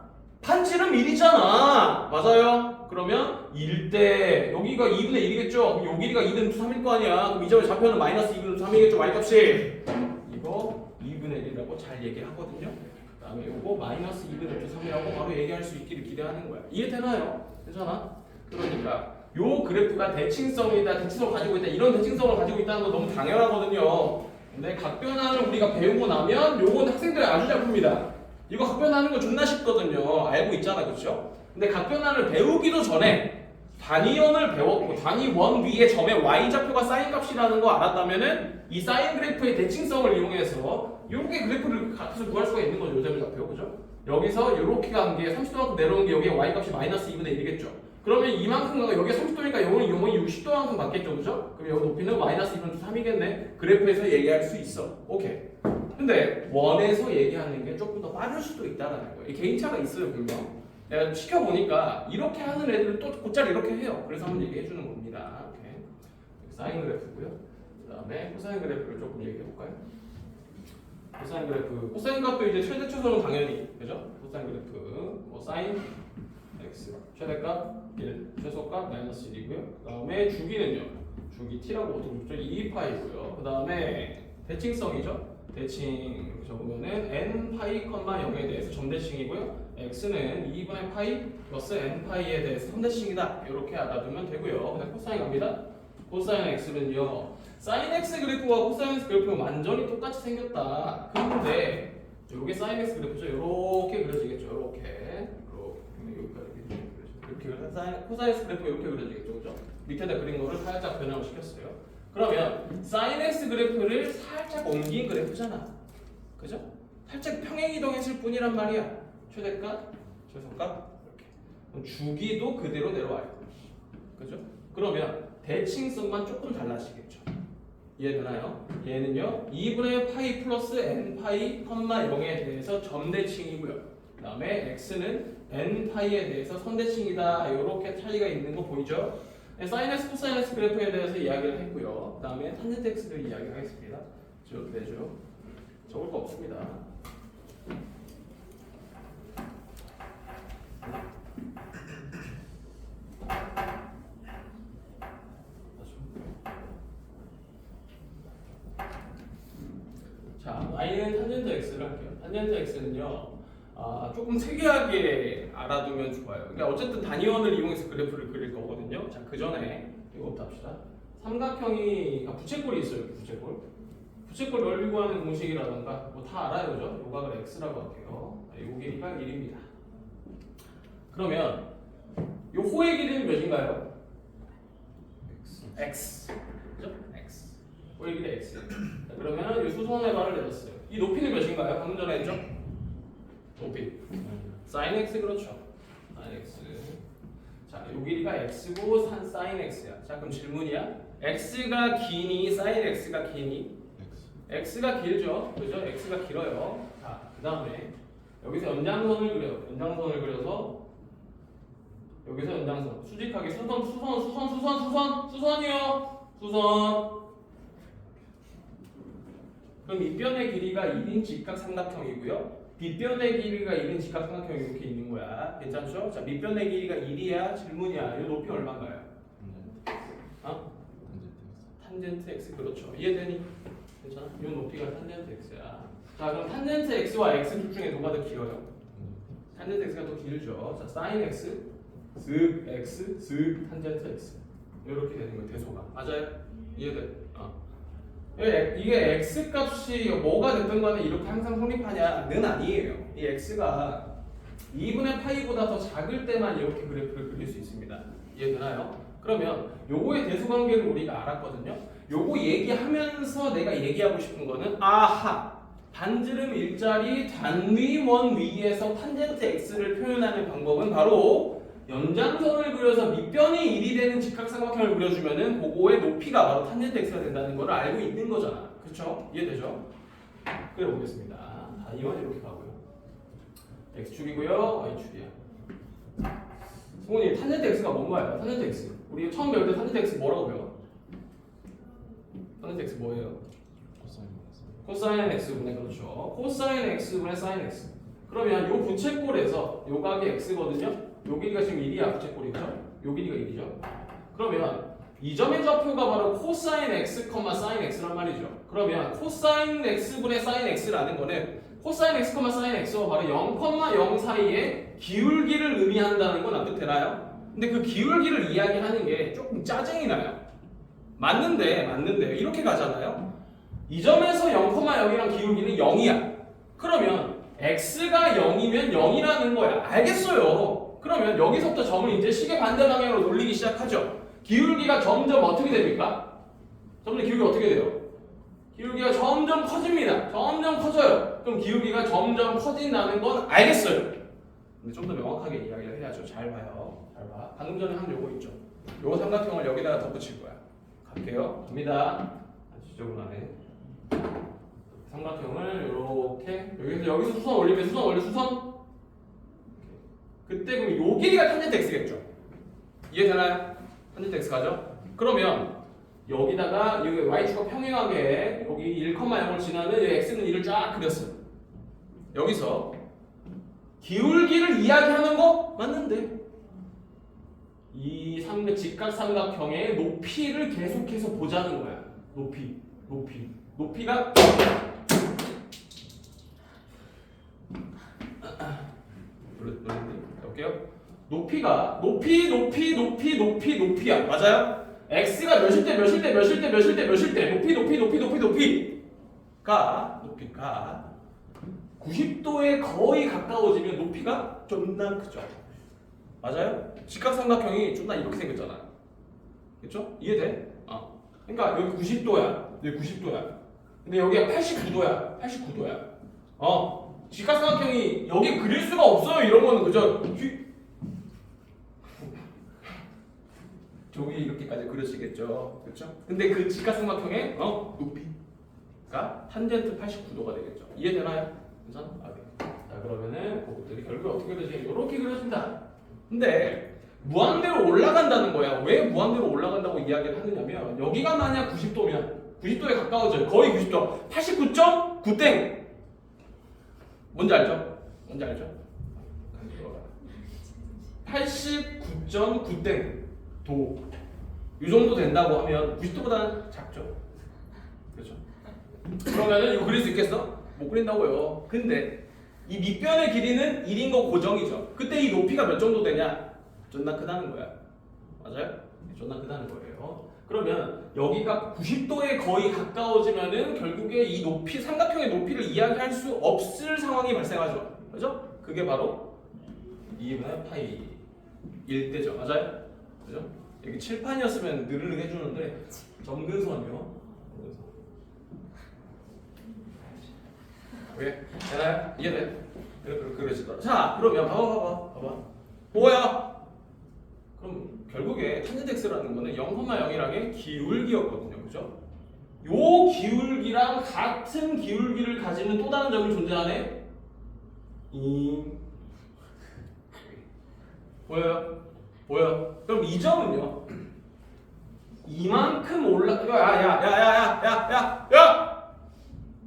반지름 1이잖아. 맞아요? 그러면 1대 여기가 2분의 1이겠죠? 그럼 요 길이가 2분의 3일 거 아니야. 그럼 이 점의 좌표는 마이너스 2분의 3이겠죠? y값이. 이거 2분의 1이라고 잘 얘기하거든요. 그 다음에 요거 마이너스 2분의 3이라고 바로 얘기할 수 있기를 기대하는 거야. 이해되나요? 괜찮아? 그러니까 요 그래프가 대칭성이다, 대칭성을 가지고 있다, 이런 대칭성을 가지고 있다는 거 너무 당연하거든요. 근데 각변환을 우리가 배우고 나면 요건 학생들이 아주 잘 풉니다. 이거 각변하는 거 존나 쉽거든요. 알고 있잖아, 그렇죠? 근데 각변환을 배우기도 전에 단위원을 배웠고 단위원 위에 점의 y 좌표가 사인 값이라는 거 알았다면은 이 사인 그래프의 대칭성을 이용해서 이렇게 그래프를 같아서 구할 수가 있는 거죠. 요점의 좌표, 그죠? 여기서 이렇게 간 게 30도만큼 내려오는 게 여기에 y 값이 마이너스 2분의 1이겠죠. 그러면 이만큼 가가 여기가 30도니까 요거는 60도만큼 맞겠죠, 그죠? 그럼 여기 높이는 마이너스 2분의 3이겠네. 그래프에서 얘기할 수 있어. 오케이. 근데 원에서 얘기하는 게 조금 더 빠를 수도 있다는 거예요. 이 개인차가 있어요, 분명. 내가 시켜보니까 이렇게 하는 애들은 또 곧잘 이렇게 해요. 그래서 한번 얘기해 주는 겁니다. 오케이. 사인 그래프고요. 그 다음에 코사인 그래프를 조금 얘기해 볼까요? 코사인 그래프. 코사인 값도 이제 최대 최소는 당연히, 그죠? 코사인 그래프. 뭐 사인 x 최대값 1, 최소값 마이너스 1이고요. 그 다음에 주기는요. 주기 t라고 어떻게 줬죠? 2파이고요. 그 다음에 대칭성이죠. 대칭 적으면은 n 파이 컴마 0에 대해서 점대칭이고요. x는 2분의 파이 플러스 n 파이에 대해서 선대칭이다. 이렇게 알아두면 되고요. 그다음 코사인 갑니다. 코사인 x는요. 사인 x 그래프와 코사인 x 그래프가 완전히 똑같이 생겼다. 그런데 이게 사인 x 그래프죠. 이렇게 그려지겠죠. 이렇게 여기까지 코사인 x 그래프가 이렇게 그려지겠죠, 그죠? 밑에다 그린 거를 살짝 변형을 시켰어요. 그러면 사인 x 그래프를 살짝 옮긴 그래프잖아, 그죠? 살짝 평행 이동했을 뿐이란 말이야. 최대값, 최소값 이렇게. 그럼 주기도 그대로 내려와요, 그죠? 그러면 대칭성만 조금 달라지겠죠. 이해되나요? 얘는요 2분의 파이 플러스 n 파이 컴마 0에 대해서 점대칭이고요. 그 다음에 x는 n 파이에 대해서 선대칭이다. 이렇게 차이가 있는 거 보이죠? 사인 x, 코사인 x 그래프에 대해서 이야기를 했고요. 그 다음에 탄젠트 x도 이야기하겠습니다. 이렇게 되죠. 적을 거 없습니다. 자, y는 탄젠트 x를 할게요. 탄젠트 x는요, 조금 특이하게 알아두면 좋아요. 그러니까 어쨌든 단위원을 이용해서 그래프를 그릴 거거든요. 자, 그 전에 이거부터 합시다. 삼각형이 부채꼴이 있어요. 부채꼴 넓이 구하는 공식이라던가 뭐 다 알아요, 그죠? 요각을 x라고 할게요. 요 길이가 1입니다. 그러면 요 호의 길이는 몇인가요? x. 그죠? x. 호의 길이 x. 자, 그러면 이 수선의 발을 내렸어요. 이 높이는 몇인가요? 방금 전에 했죠? 높이. sin x 그렇죠. sin x. 자, 요 길이가 x고 sin x야. 자, 그럼 질문이야. x가 기니, sin x가 기니? x가 길죠. 그죠? x가 길어요. 자, 그 다음에 여기서 연장선을 그려요. 연장선을 그려서 여기서 연장선. 수직하게 수선이요. 수선. 그럼 밑변의 길이가 1인 직각삼각형이고요. 빗변의 길이가 1인 직각삼각형이 이렇게 있는 거야. 괜찮죠? 자, 밑변의 길이가 1이야. 질문이야. 이 높이 얼마인가요? 어? 탄젠트 x. 그렇죠. 이해되니? 괜찮아? 이 높이가 탄젠트 x야. 자, 그럼 탄젠트 x와 x 둘 중에 누가 더 길어요? 탄젠트 x가 더 길죠. 자, sin x, 슥 x, 슥 탄젠트 x. 이렇게 되는 거예요. 대소가. 맞아요? 이해돼? 이게 x 값이 뭐가 됐든 간에 이렇게 항상 성립하냐는 아니에요. 이 x가 2분의 파이보다 더 작을 때만 이렇게 그래프를 그릴 수 있습니다. 이해되나요? 그러면 요거의 대수관계를 우리가 알았거든요. 요거 얘기하면서 내가 얘기하고 싶은 거는 아하! 반지름 일자리 단위원 위에서 탄젠트 x를 표현하는 방법은 바로 연장선을 그려서 밑변이 1이 되는 직각삼각형을 그려주면은 그거의 높이가 바로 탄젠트 x가 된다는 걸 알고 있는 거잖아. 그렇죠? 이해되죠? 그려보겠습니다. 단위원 이렇게 가고요. x축이고요, y축이야. 승훈이 탄젠트 x가 뭔가요? 탄젠트 x. 우리 처음 배울 때 탄젠트 x 뭐라고 배워? 탄젠트 x 뭐예요? 코사인 x분의 그렇죠. 코사인 x분의 사인 x. 그러면 요 부채꼴에서 요 각이 x거든요. 요 길이가 지금 1이야 부채꼴이죠. 요 길이가 1이죠. 그러면 이 점의 좌표가 바로 코사인 x, 사인 x란 말이죠. 그러면 코사인 x분의 사인 x라는 거는 코사인 x, 사인 x와 바로 0,0 사이에 기울기를 의미한다는 건 납득되나요? 근데 그 기울기를 이야기하는 게 조금 짜증이 나요. 맞는데 이렇게 가잖아요. 이 점에서 0,0이랑 기울기는 0이야. 그러면 x가 0이면 0이라는 거야. 알겠어요. 그러면 여기서부터 점을 이제 시계 반대 방향으로 돌리기 시작하죠. 기울기가 점점 어떻게 됩니까? 점점 기울기가 어떻게 돼요? 기울기가 점점 커집니다. 점점 커져요. 그럼 기울기가 점점 커진다는 건 알겠어요. 근데 좀 더 명확하게 이야기를 해야죠. 잘 봐요. 잘 봐. 방금 전에 한 요거 있죠. 요거 삼각형을 여기다가 덧붙일 거야. 갈게요. 갑니다. 지저분하네. 삼각형을 이렇게 여기서 수선 올리면 수선 그때 그럼 요 길이가 탄젠트 x겠죠. 이해되나요? 탄젠트 x 가죠. 그러면 여기다가 여기 y축과 평행하게 여기 1,0을 지나는 x는 1을 쫙 그렸어요. 여기서 기울기를 이야기하는 거 맞는데 이 직각삼각형의 높이를 계속해서 보자는 거야. 높이가 볼게요. 높이가 높이야. 맞아요? x가 몇일 때 높이가 90도에 거의 가까워지면 높이가 존나 크죠. 맞아요? 직각삼각형이 존나 이렇게 생겼잖아. 그렇죠? 이해돼? 그러니까 여기 90도야. 여기 90도야. 근데 여기가 89도야. 직각삼각형이 여기 그릴 수가 없어요. 이런 거는 그죠? 저기 이렇게까지 그려지겠죠. 그렇죠? 근데 그 직각삼각형의 높이가 탄젠트 89도가 되겠죠. 이해되나요? 괜찮아? 네. 자, 그러면은 그것들이 결국 어떻게 되지? 이렇게 그려진다. 근데 무한대로 올라간다는 거야. 왜 무한대로 올라간다고 이야기를 하느냐면 여기가 만약 90도면 90도에 가까워져요. 거의 90도. 89.9땡. 뭔지 알죠? 89.9땡 도. 이 정도 된다고 하면 90도보다는 작죠. 그렇죠? 그러면은 이거 그릴 수 있겠어? 못 그린다고요. 근데 이 밑변의 길이는 1인 거 고정이죠. 그때 이 높이가 몇 정도 되냐? 존나 크다는 거야. 맞아요? 존나 크다는 거예요. 그러면 여기가 90도에 거의 가까워지면은 결국에 이 높이, 삼각형의 높이를 이야기할 수 없을 상황이 발생하죠. 그죠? 그게 바로 2분의 파이일 때죠. 맞아요? 그죠? 여기 칠판이었으면 느르륵 해주는데 점근선이요. 왜? 되나요? 이해돼? 그러시더라. 자, 그러면 봐봐. 뭐야? 그럼 결국에 탄젠트 x라는 거는 0,0이랑의 기울기였거든요. 그죠? 요 기울기랑 같은 기울기를 가지는 또 다른 점이 존재하네? 보여요? 그럼 이 점은요? 이만큼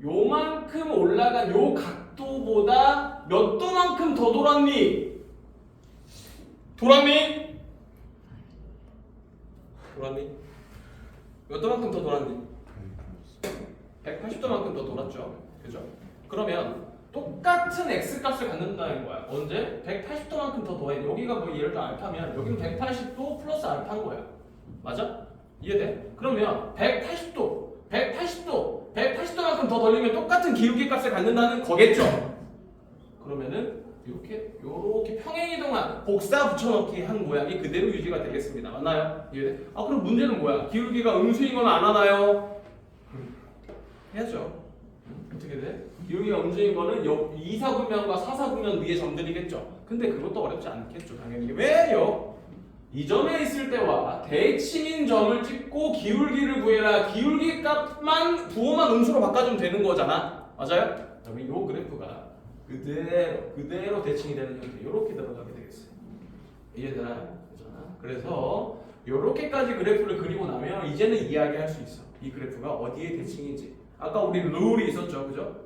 요만큼 올라간 요 각도보다 몇 도만큼 더 돌았니? 몇 도만큼 더 돌았니? 180도만큼 더 돌았죠. 그죠? 그러면 똑같은 x값을 갖는다는 거야. 언제? 180도만큼 더 더해. 여기가 뭐 예를 들어 알파면 여기는 180도 플러스 알파인 거야. 맞아? 이해돼? 그러면 180도만큼 더 돌리면 똑같은 기울기 값을 갖는다는 거겠죠. 그러면은 요렇게 평행이동한 복사 붙여넣기 한 모양이 그대로 유지가 되겠습니다. 맞나요? 이해돼? 아 그럼 문제는 뭐야? 기울기가 음수인 건 안 하나요? 해야죠. 어떻게 돼? 기울기가 음수인 거는 2사분면과 4사분면 위에 점들이겠죠. 근데 그것도 어렵지 않겠죠. 당연히. 왜요? 이 점에 있을 때와 대칭인 점을 찍고 기울기를 구해라. 기울기 값만 부호만 음수로 바꿔주면 되는 거잖아. 맞아요? 그러면 이 그래프가 그대로 대칭이 되는 형태 이렇게 들어가게 되겠어요. 이해되나? 그렇잖아. 그래서 이렇게까지 그래프를 그리고 나면 이제는 이야기할 수 있어. 이 그래프가 어디에 대칭인지. 아까 우리 룰이 있었죠, 그죠?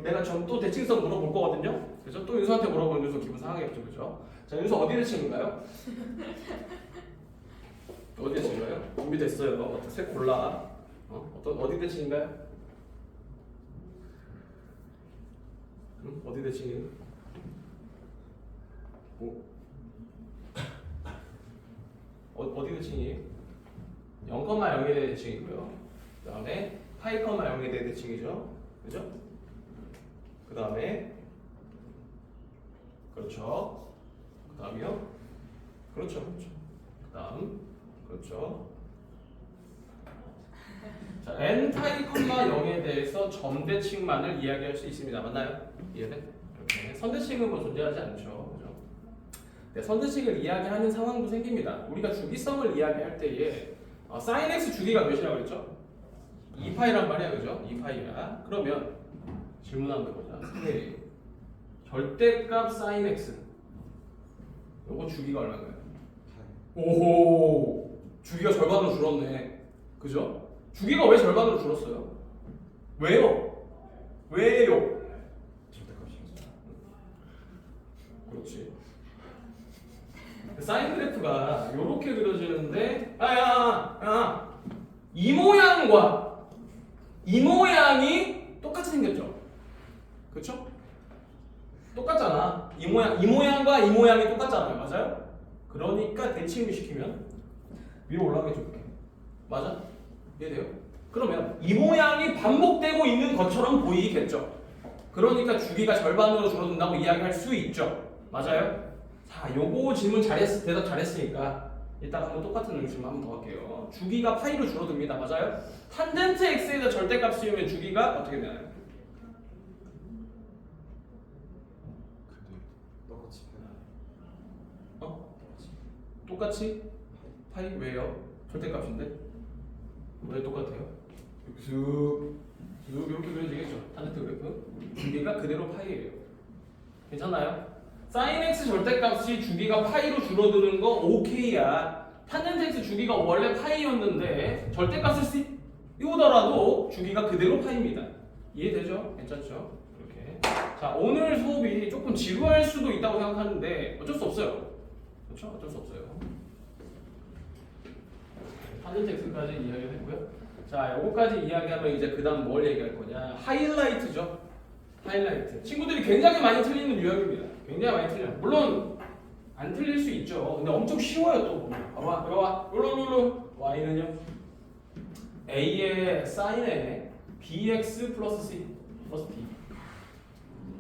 내가 좀 또 대칭성 물어볼 거거든요. 그죠? 또 윤수한테 물어보면 윤수 기분 상하겠죠, 그죠? 자, 윤수 어디 대칭인가요? 어디 대칭인가요? 준비됐어요. 어떤 색 골라. 어디 대칭인가요? 어디 대칭이에요? 어디 대칭이에요? 0,0에 대칭이고요. 그 다음에 파이, 0에 대칭이죠. 그죠? 그 다음에 그렇죠. 그 다음이요. 그렇죠. 그 다음 그렇죠. 자, n-, 0에 대해서 점대칭만을 이야기할 수 있습니다. 맞나요? 이해돼? 이렇게 선대칭은 뭐 존재하지 않죠. 그죠? 네, 선대칭을 이야기하는 상황도 생깁니다. 우리가 주기성을 이야기할 때에 sin x 주기가 몇이라고 그랬죠? 2파이란 말이야, 그죠? 2파이야. 그러면 질문 한번 해보자. 네. 절대값 sin x. 요거 주기가 얼마인가요? 오호, 주기가 절반으로 줄었네. 그죠? 주기가 왜 절반으로 줄었어요? 왜요? 그렇지. 사인 그래프가 이렇게 그려지는데, 이 모양이 똑같이 생겼죠. 그렇죠? 똑같잖아. 이 모양과 이 모양이 똑같잖아요. 맞아요? 그러니까 대칭을 시키면 위로 올라가겠죠. 그렇게. 맞아? 이해돼요? 그러면 이 모양이 반복되고 있는 것처럼 보이겠죠. 그러니까 주기가 절반으로 줄어든다고 이야기할 수 있죠. 맞아요? 자, 요거 질문 대답 잘했으니까 이따가 한번 똑같은 질문 한번 더 할게요. 주기가 파이로 줄어듭니다. 맞아요? 탄젠트 x에 대한 절대값 씌우면 주기가 어떻게 되나요? 똑같이? 파이 왜요? 절대값인데? 왜 똑같아요? 쑥 이렇게 그려지겠죠. 탄젠트 그래프 주기가 그대로 파이예요. 괜찮나요? sin x 절대값이 주기가 파이로 줄어드는 거 오케이야. 탄젠트 x 주기가 원래 파이였는데 절대값을 씌우더라도 주기가 그대로 파이입니다. 이해되죠? 괜찮죠? 이렇게. 자, 오늘 수업이 조금 지루할 수도 있다고 생각하는데 어쩔 수 없어요. 그렇죠? 어쩔 수 없어요. 탄젠트 x까지 이야기를 했고요. 자, 요거까지 이야기하면 이제 그 다음 뭘 얘기할 거냐? 하이라이트죠. 하이라이트. 친구들이 굉장히 많이 틀리는 유형입니다. 굉장히 많이 틀려요. 물론 안 틀릴 수 있죠. 근데 엄청 쉬워요. 또 보면. 봐봐, 들어와. 룰루. y는요? a의 sin에 bx 플러스 c 플러스 d.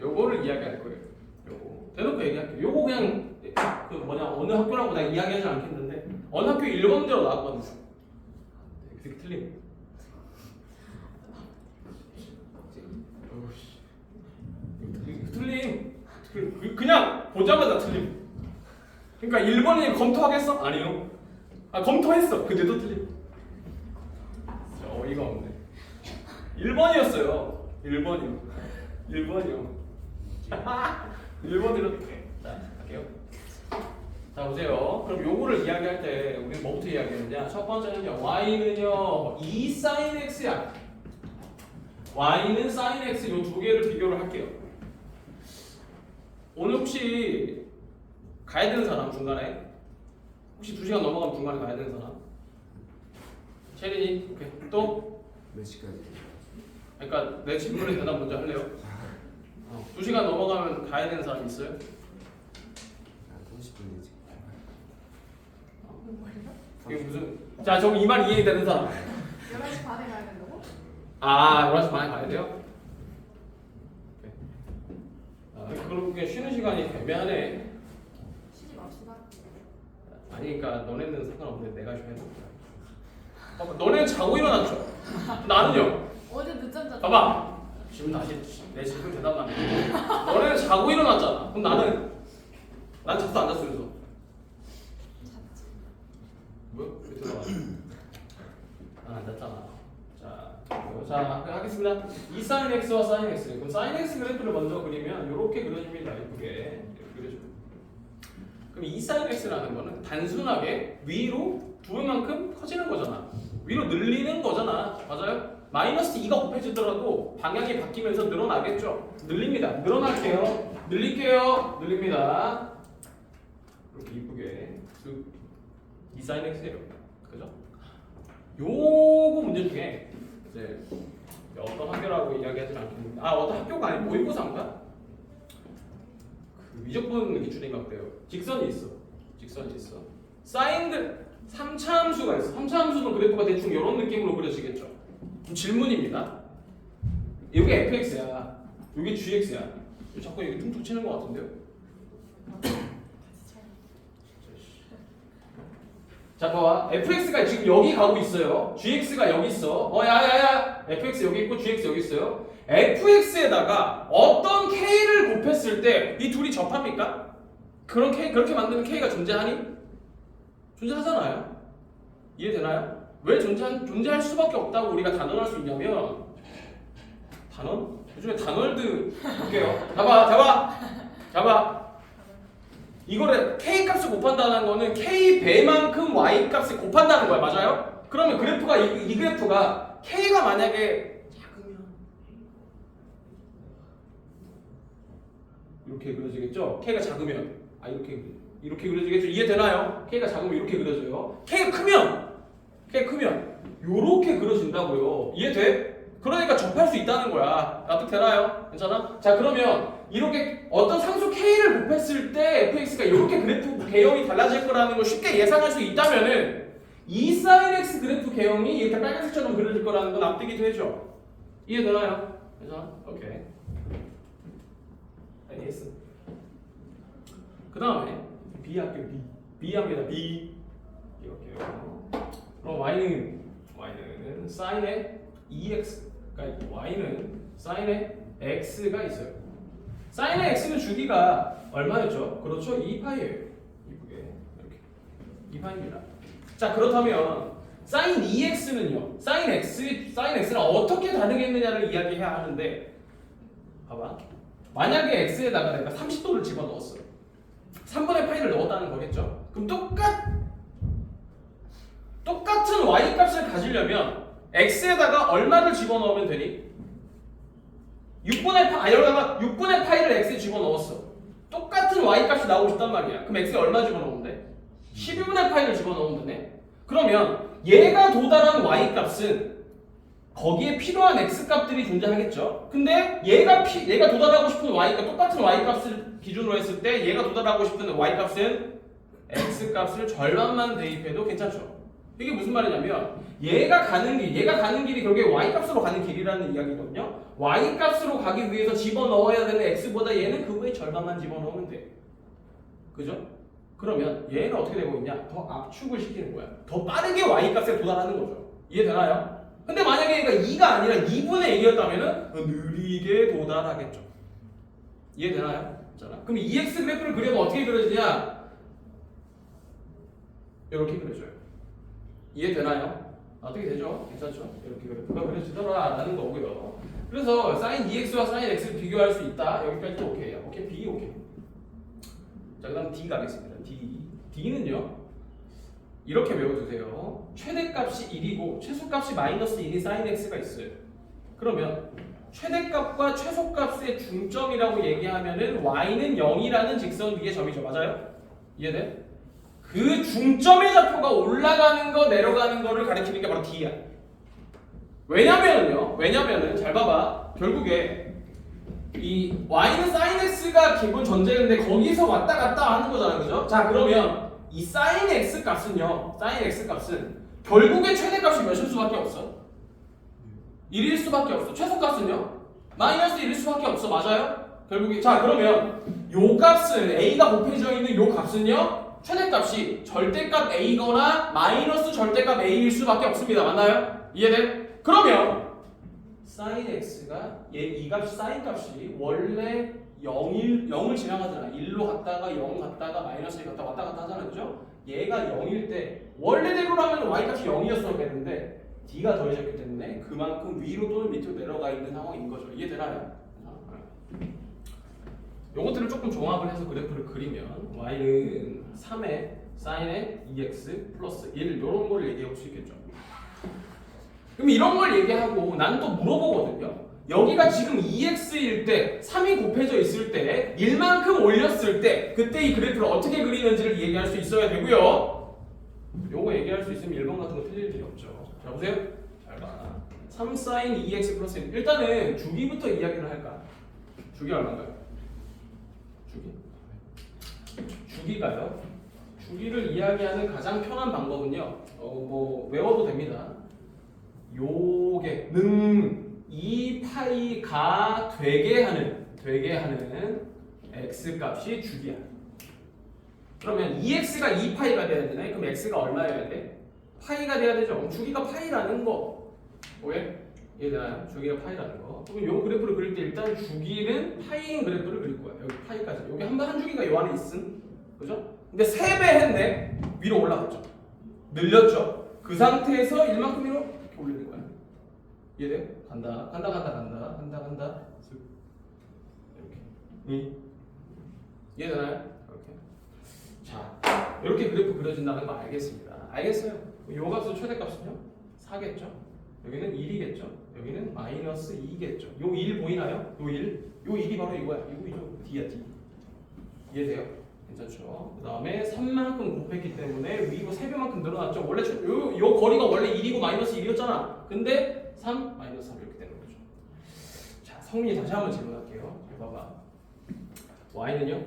요거를 이야기할 거예요. 요거. 대놓고 얘기할게요. 요거 그냥 어느 학교라고 내가 이야기하지 않겠는데 어느 학교 1번대로 나왔거든요. 그게 틀림. 틀림. 그냥 보자마자 틀림. 그러니까 1번이 검토하겠어? 아니요. 검토했어. 근데도 틀림. 어이가 없네. 1번이었어요. 1번이요. 1번으로 자, 갈게요. 자, 보세요. 그럼 요거를 이야기할 때 우리 뭐부터 이야기했느냐? 첫 번째는요. y는요. 2 sin x야. y는 sin x 요 두 개를 비교를 할게요. 오늘 혹시 가야 되는 사람 중간에? 혹시 2시간 넘어가면 중간에 가야 되는 사람? 체린이? 오케이. 또? 몇 시까지? 그러니까 내 질문에 대답 먼저 할래요. 2시간 넘어가면 가야 되는 사람 있어요? 30분이지. 이게 무슨? 자, 저기 이 말 이해되는 사람? 11시 반에 가야 된다고? 11시 반에 가야 돼요? 오케이. 그렇게 쉬는 시간이 애매하네. 쉬지 맙시다. 아니 그러니까 너네는 상관없는데 내가 쉬어야 돼. 봐봐, 너네는 자고 일어났죠? 나는요? 어제 늦잠 잤어. 봐봐, 지금 다시 내 질문 대답 안 해. 너네는 자고 일어났잖아. 그럼 난 잤어 안 잤어 그래서? 잤지. 뭐야? 왜 들어가? 안 잤잖아. 자 하겠습니다. 이 사인 x와 사인 x. 그럼 사인 x 그래프를 먼저 그리면 이렇게 그려집니다. 이렇게 이렇게 그려줘. 그럼 이 사인 x라는 거는 단순하게 위로 두 배만큼 커지는 거잖아. 위로 늘리는 거잖아. 맞아요? 마이너스 2가 곱해지더라도 방향이 바뀌면서 늘어나겠죠. 늘립니다. 늘어날게요. 늘립니다. 이렇게 이쁘게 이 사인 x예요. 그죠? 요거 문제 중에 이제 어떤 학교라고 이야기하지 않겠는데 어떤 학교가 아니고 모의고사인가? 그 미적분 기출인가 그래요. 직선이 있어. 사인들 3차 함수가 있어. 3차 함수는 그래프가 대충 이런 느낌으로 그려지겠죠. 그럼 질문입니다. 여기 fx야. 여기 gx야. 자꾸 여기 퉁퉁 치는 것 같은데요? 자, 봐봐. fx가 지금 여기 가고 있어요. gx가 여기 있어. 야야야. fx 여기 있고 gx 여기 있어요. fx에다가 어떤 k를 곱했을 때 이 둘이 접합니까? 그렇게 만드는 k가 존재하니? 존재하잖아요. 이해되나요? 왜 존재할 수밖에 없다고 우리가 단언할 수 있냐면 단언? 요즘에 단월드 볼게요. 잡아. 이거를 k 값을 곱한다는 거는 k 배만큼 y 값을 곱한다는 거야. 맞아요? 그러면 그래프가 이 그래프가 k가 만약에 작으면 이렇게 그려지겠죠? k가 작으면 이렇게 그려지겠죠? 이해되나요? k가 작으면 이렇게 그려져요. k가 크면 이렇게 그려진다고요. 이해돼? 그러니까 접할 수 있다는 거야. 납득되나요? 괜찮아? 자, 그러면 이렇게 어떤 상수 k를 곱했을 때 fx가 이렇게 그래프 개형이 달라질 거라는 걸 쉽게 예상할 수 있다면은 이 sin x 그래프 개형이 이렇게 빨간색처럼 그려질 거라는 건 납득이 되죠? 이해되나요? 괜찮아? 오케이. 알겠어. 그 다음에 b 할게요. b 합니다. b 이렇게요. 그럼 y는 sin의 2x, 그러니까 y는 sin의 x가 있어요. sin의 x는 주기가 얼마였죠? 그렇죠, 2파이예요. 이쁘게 이렇게 2파입니다. 자, 그렇다면 sin 2x는요. sin x는 어떻게 다르겠느냐를 이야기해야 하는데, 봐봐. 만약에 x에다가 내가 30도를 집어넣었어요. 3분의 파이를 넣었다는 거겠죠? 그럼 똑같은 y 값을 가지려면 x에다가 얼마를 집어넣으면 되니? 6분의 6분의 파이를 x에 집어넣었어. 똑같은 y 값이 나오고 싶단 말이야. 그럼 x에 얼마 집어넣으면 돼? 12분의 파이를 집어넣으면 되네. 그러면 얘가 도달한 y 값은 거기에 필요한 x 값들이 존재하겠죠. 근데 얘가 도달하고 싶은 y 값, 똑같은 y 값을 기준으로 했을 때 얘가 도달하고 싶은 y 값은 x 값을 절반만 대입해도 괜찮죠. 이게 무슨 말이냐면 얘가 가는 길이 결국에 y 값으로 가는 길이라는 이야기거든요. y 값으로 가기 위해서 집어넣어야 되는 x보다 얘는 그거의 절반만 집어넣으면 돼. 그죠? 그러면 얘는 어떻게 되고 있냐? 더 압축을 시키는 거야. 더 빠르게 y 값에 도달하는 거죠. 이해되나요? 근데 만약에 얘가 2가 아니라 2분의 1이었다면 느리게 도달하겠죠. 이해되나요? 그럼 2x 그래프를 그려도 어떻게 그려지냐? 이렇게 그려져요. 이해되나요? 어떻게 되죠? 괜찮죠? 이렇게 그래프가 그려지더라라는 거고요. 그래서 sin 2x와 sin x를 비교할 수 있다. 여기까지 오케이요. 오케이, b 오케이. 자, 그다음 d 가겠습니다. d는요. 이렇게 외워두세요. 최대값이 1이고 최소값이 마이너스 1인 sin x가 있어요. 그러면 최대값과 최소값의 중점이라고 얘기하면은 y는 0이라는 직선 위의 점이죠. 맞아요? 이해돼? 그 중점의 좌표가 올라가는 거 내려가는 거를 가리키는 게 바로 d야. 왜냐면은 잘 봐봐. 결국에 이 y는 sin x가 기본 전제인데 거기서 왔다 갔다 하는 거잖아요. 그죠? 자, 그러면 이 sin x 값은요. sin x 값은 결국에 최대값이 몇일 수밖에 없어? 1일 수밖에 없어. 최소값은요? 마이너스 1일 수밖에 없어. 맞아요? 결국에 자 그러면 요 값은 A가 곱해져 있는 요 값은요 최대값이 절대값 A거나 마이너스 절대값 A일 수밖에 없습니다. 맞나요? 이해돼? 그러면 sin x가 이 값 sin 값이 원래 0을 지나가잖아. 1로 갔다가 0 갔다가 마이너스 1 갔다 왔다 갔다 하잖아. 그죠? 얘가 0일 때 원래대로라면 y 값이 0이었어야 되는데 d가 더해졌기 때문에 그만큼 위로 또는 밑으로 내려가 있는 상황인 거죠. 이해되나요? 요것들을 조금 종합을 해서 그래프를 그리면 y는 3의 sin의 2x 플러스 1 이런 걸 얘기해 볼 수 있겠죠. 그럼 이런 걸 얘기하고 난 또 물어보거든요. 여기가 지금 2x일 때 3이 곱해져 있을 때 1만큼 올렸을 때 그때 이 그래프를 어떻게 그리는지를 얘기할 수 있어야 되고요. 요거 얘기할 수 있으면 1번 같은 거 틀릴 일이 없죠. 자 보세요. 잘 봐. 3 sin 2x 플러스 1 일단은 주기부터 이야기를 할까? 주기 얼마인가요? 주기가요. 주기를 이야기하는 가장 편한 방법은요. 뭐 외워도 됩니다. 요게 능 2파이가 되게 하는 x 값이 주기야. 그러면 2x가 2파이가 돼야 되네. 그럼 x가 얼마여야 돼? 파이가 돼야 되죠. 그럼 주기가 파이라는 거. 오케이? 이해되나요? 주기가 파이라는 거. 그럼 요 그래프를 그릴 때 일단 주기는 파이인 그래프를 그릴 거야. 여기 파이까지. 여기 한 주기가 요 안에 있음. 그죠? 근데 3배 했네. 위로 올라갔죠. 늘렸죠. 그 상태에서 1만큼 이렇게 올리는 거야. 이해돼요? 간다. 슥. 이렇게. 이해되나요? 이렇게. 자, 이렇게 그래프 그려진다는 거 알겠습니다. 알겠어요? 요 값은 최대값은요? 4겠죠? 여기는 1이겠죠? 여기는 마이너스 2겠죠? 요 1 보이나요? 요 1? 요 1이 바로 이거야. 이거죠. D야, D. 이해돼요? 괜찮죠? 그 다음에 3만큼 곱했기 때문에 위로 3배만큼 늘어났죠? 원래 요 거리가 원래 1이고 마이너스 1이었잖아. 근데 3, 마이너스 3 이렇게 되는 거죠. 자, 성민이 다시 한번 질문할게요. 잘 봐봐. y는요?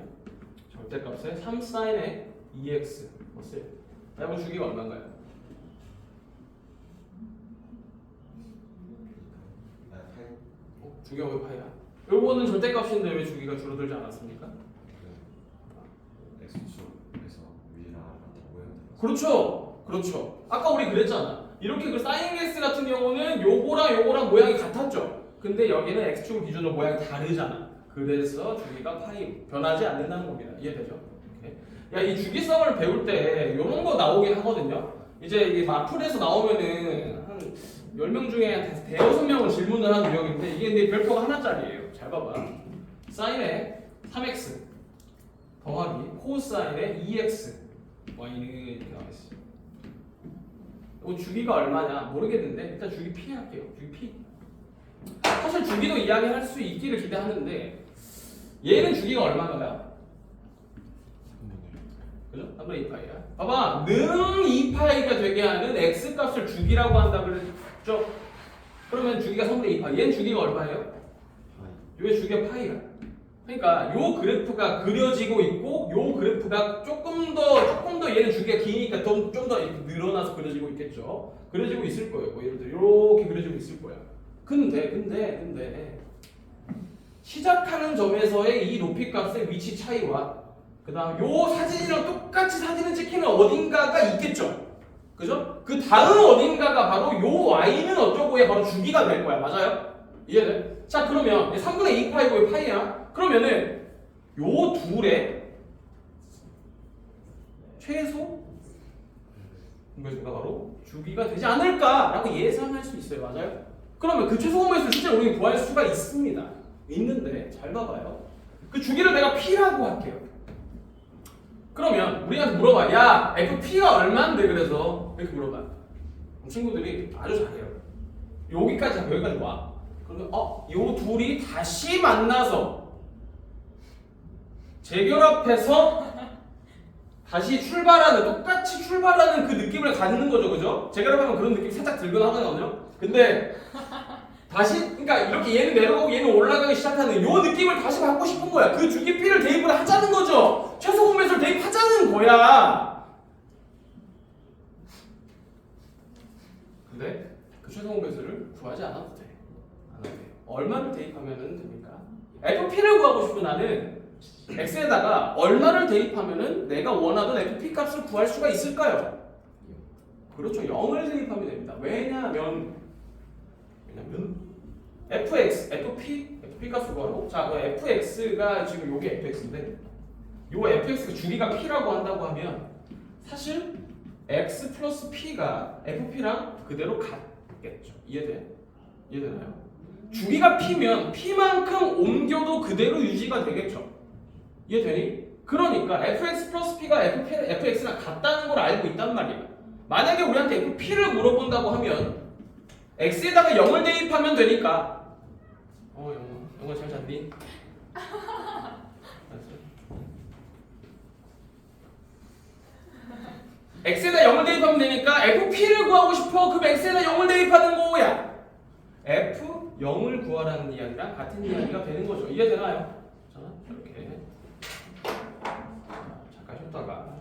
절대값에 3 sin의 2x 플러스 1. 여러분 주기가 얼마인가요? 주기가 왜 파이야? 요거는 절대값인데 왜 주기가 줄어들지 않았습니까? x축에서 위랑 같다고 해야 되나? 그렇죠. 아까 우리 그랬잖아. 이렇게 그 sin x 같은 경우는 요거랑 모양이 같았죠. 근데 여기는 x축을 기준으로 모양이 다르잖아. 그래서 주기가 파이 변하지 않는다는 겁니다. 이해되죠? 야, 이 주기성을 배울 때 이런 거 나오긴 하거든요. 이제 이게 마풀에서 나오면은 한 10명 중에 한 대여섯 명은 질문을 하는 유형인데 이게 근데 별표가 하나짜리예요. 잘 봐봐. sin의 3x 더하기 코사인의 2x y는 이렇게 나와있어. 이거 주기가 얼마냐 모르겠는데 일단 주기 P 할게요. 주기 P. 사실 주기도 이야기할 수 있기를 기대하는데 얘는 주기가 얼마인가요? 그죠? 3분의 2파이야. 봐봐. 능 2파이가 되게 하는 x값을 주기라고 한다 그랬죠? 그러면 주기가 3분의 2파이. 얘는 주기가 얼마예요? 이게 주기가 파이야. 그러니까 요 그래프가 그려지고 있고 요 그래프가 조금 더 얘는 주기가 기니까 좀 더 늘어나서 그려지고 있겠죠. 그려지고 있을 거예요. 뭐 예를 들어 이렇게 그려지고 있을 거야. 근데 시작하는 점에서의 이 높이값의 위치 차이와 그 다음 요 사진이랑 똑같이 사진을 찍히는 어딘가가 있겠죠. 그죠? 그 다음 어딘가가 바로 요 y는 어쩌고에 바로 주기가 될 거야. 맞아요? 이해돼? 자 그러면 3분의 2파이고 파이야. 그러면은 요 둘의 최소 공배수가 바로 주기가 되지 않을까라고 예상할 수 있어요. 맞아요? 그러면 그 최소 공배수를 실제로 우리가 구할 수가 있습니다. 있는데 잘 봐봐요. 그 주기를 내가 P라고 할게요. 그러면 우리한테 물어봐. 야, FP가 얼마인데 그래서 이렇게 물어봐. 친구들이 아주 잘해요. 여기까지 와. 그러면 요 둘이 다시 만나서 재결합해서 다시 똑같이 출발하는 그 느낌을 갖는 거죠, 그죠? 재결합하면 그런 느낌 살짝 들긴 하거든요. 근데 다시 그러니까 이렇게 얘는 내려가고 얘는 올라가기 시작하는 요 느낌을 다시 받고 싶은 거야. 그 주기 P를 대입을 하자는 거죠. 최소 공배수를 대입하자는 거야. 근데 그 최소 공배수를 구하지 않아도 돼. 얼마를 대입하면 됩니까? FP를 구하고 싶은 나는 x에다가 얼마를 대입하면은 내가 원하던 FP 값을 구할 수가 있을까요? 그렇죠. 0을 대입하면 됩니다. 왜냐면 fx, fp 값을 구하고 자, 그 fx가 지금 요게 fx인데 요 fx가 주기가 p라고 한다고 하면 사실 x 플러스 p가 fp랑 그대로 같겠죠. 이해되나요? 주기가 p면 p만큼 옮겨도 그대로 유지가 되겠죠. 이해되니? 그러니까 fx 플러스 p가 fx랑 같다는 걸 알고 있단 말이야. 만약에 우리한테 fp를 물어본다고 하면 x에다가 0을 대입하면 되니까 영어 잘 잤니? x에다 0을 대입하면 되니까 fp를 구하고 싶어. 그럼 x에다 0을 대입하는 거야. f 0을 구하라는 이야기랑 같은 이야기가 되는 거죠. 이해되나요? 자, 이렇게 잠깐 쉬었다가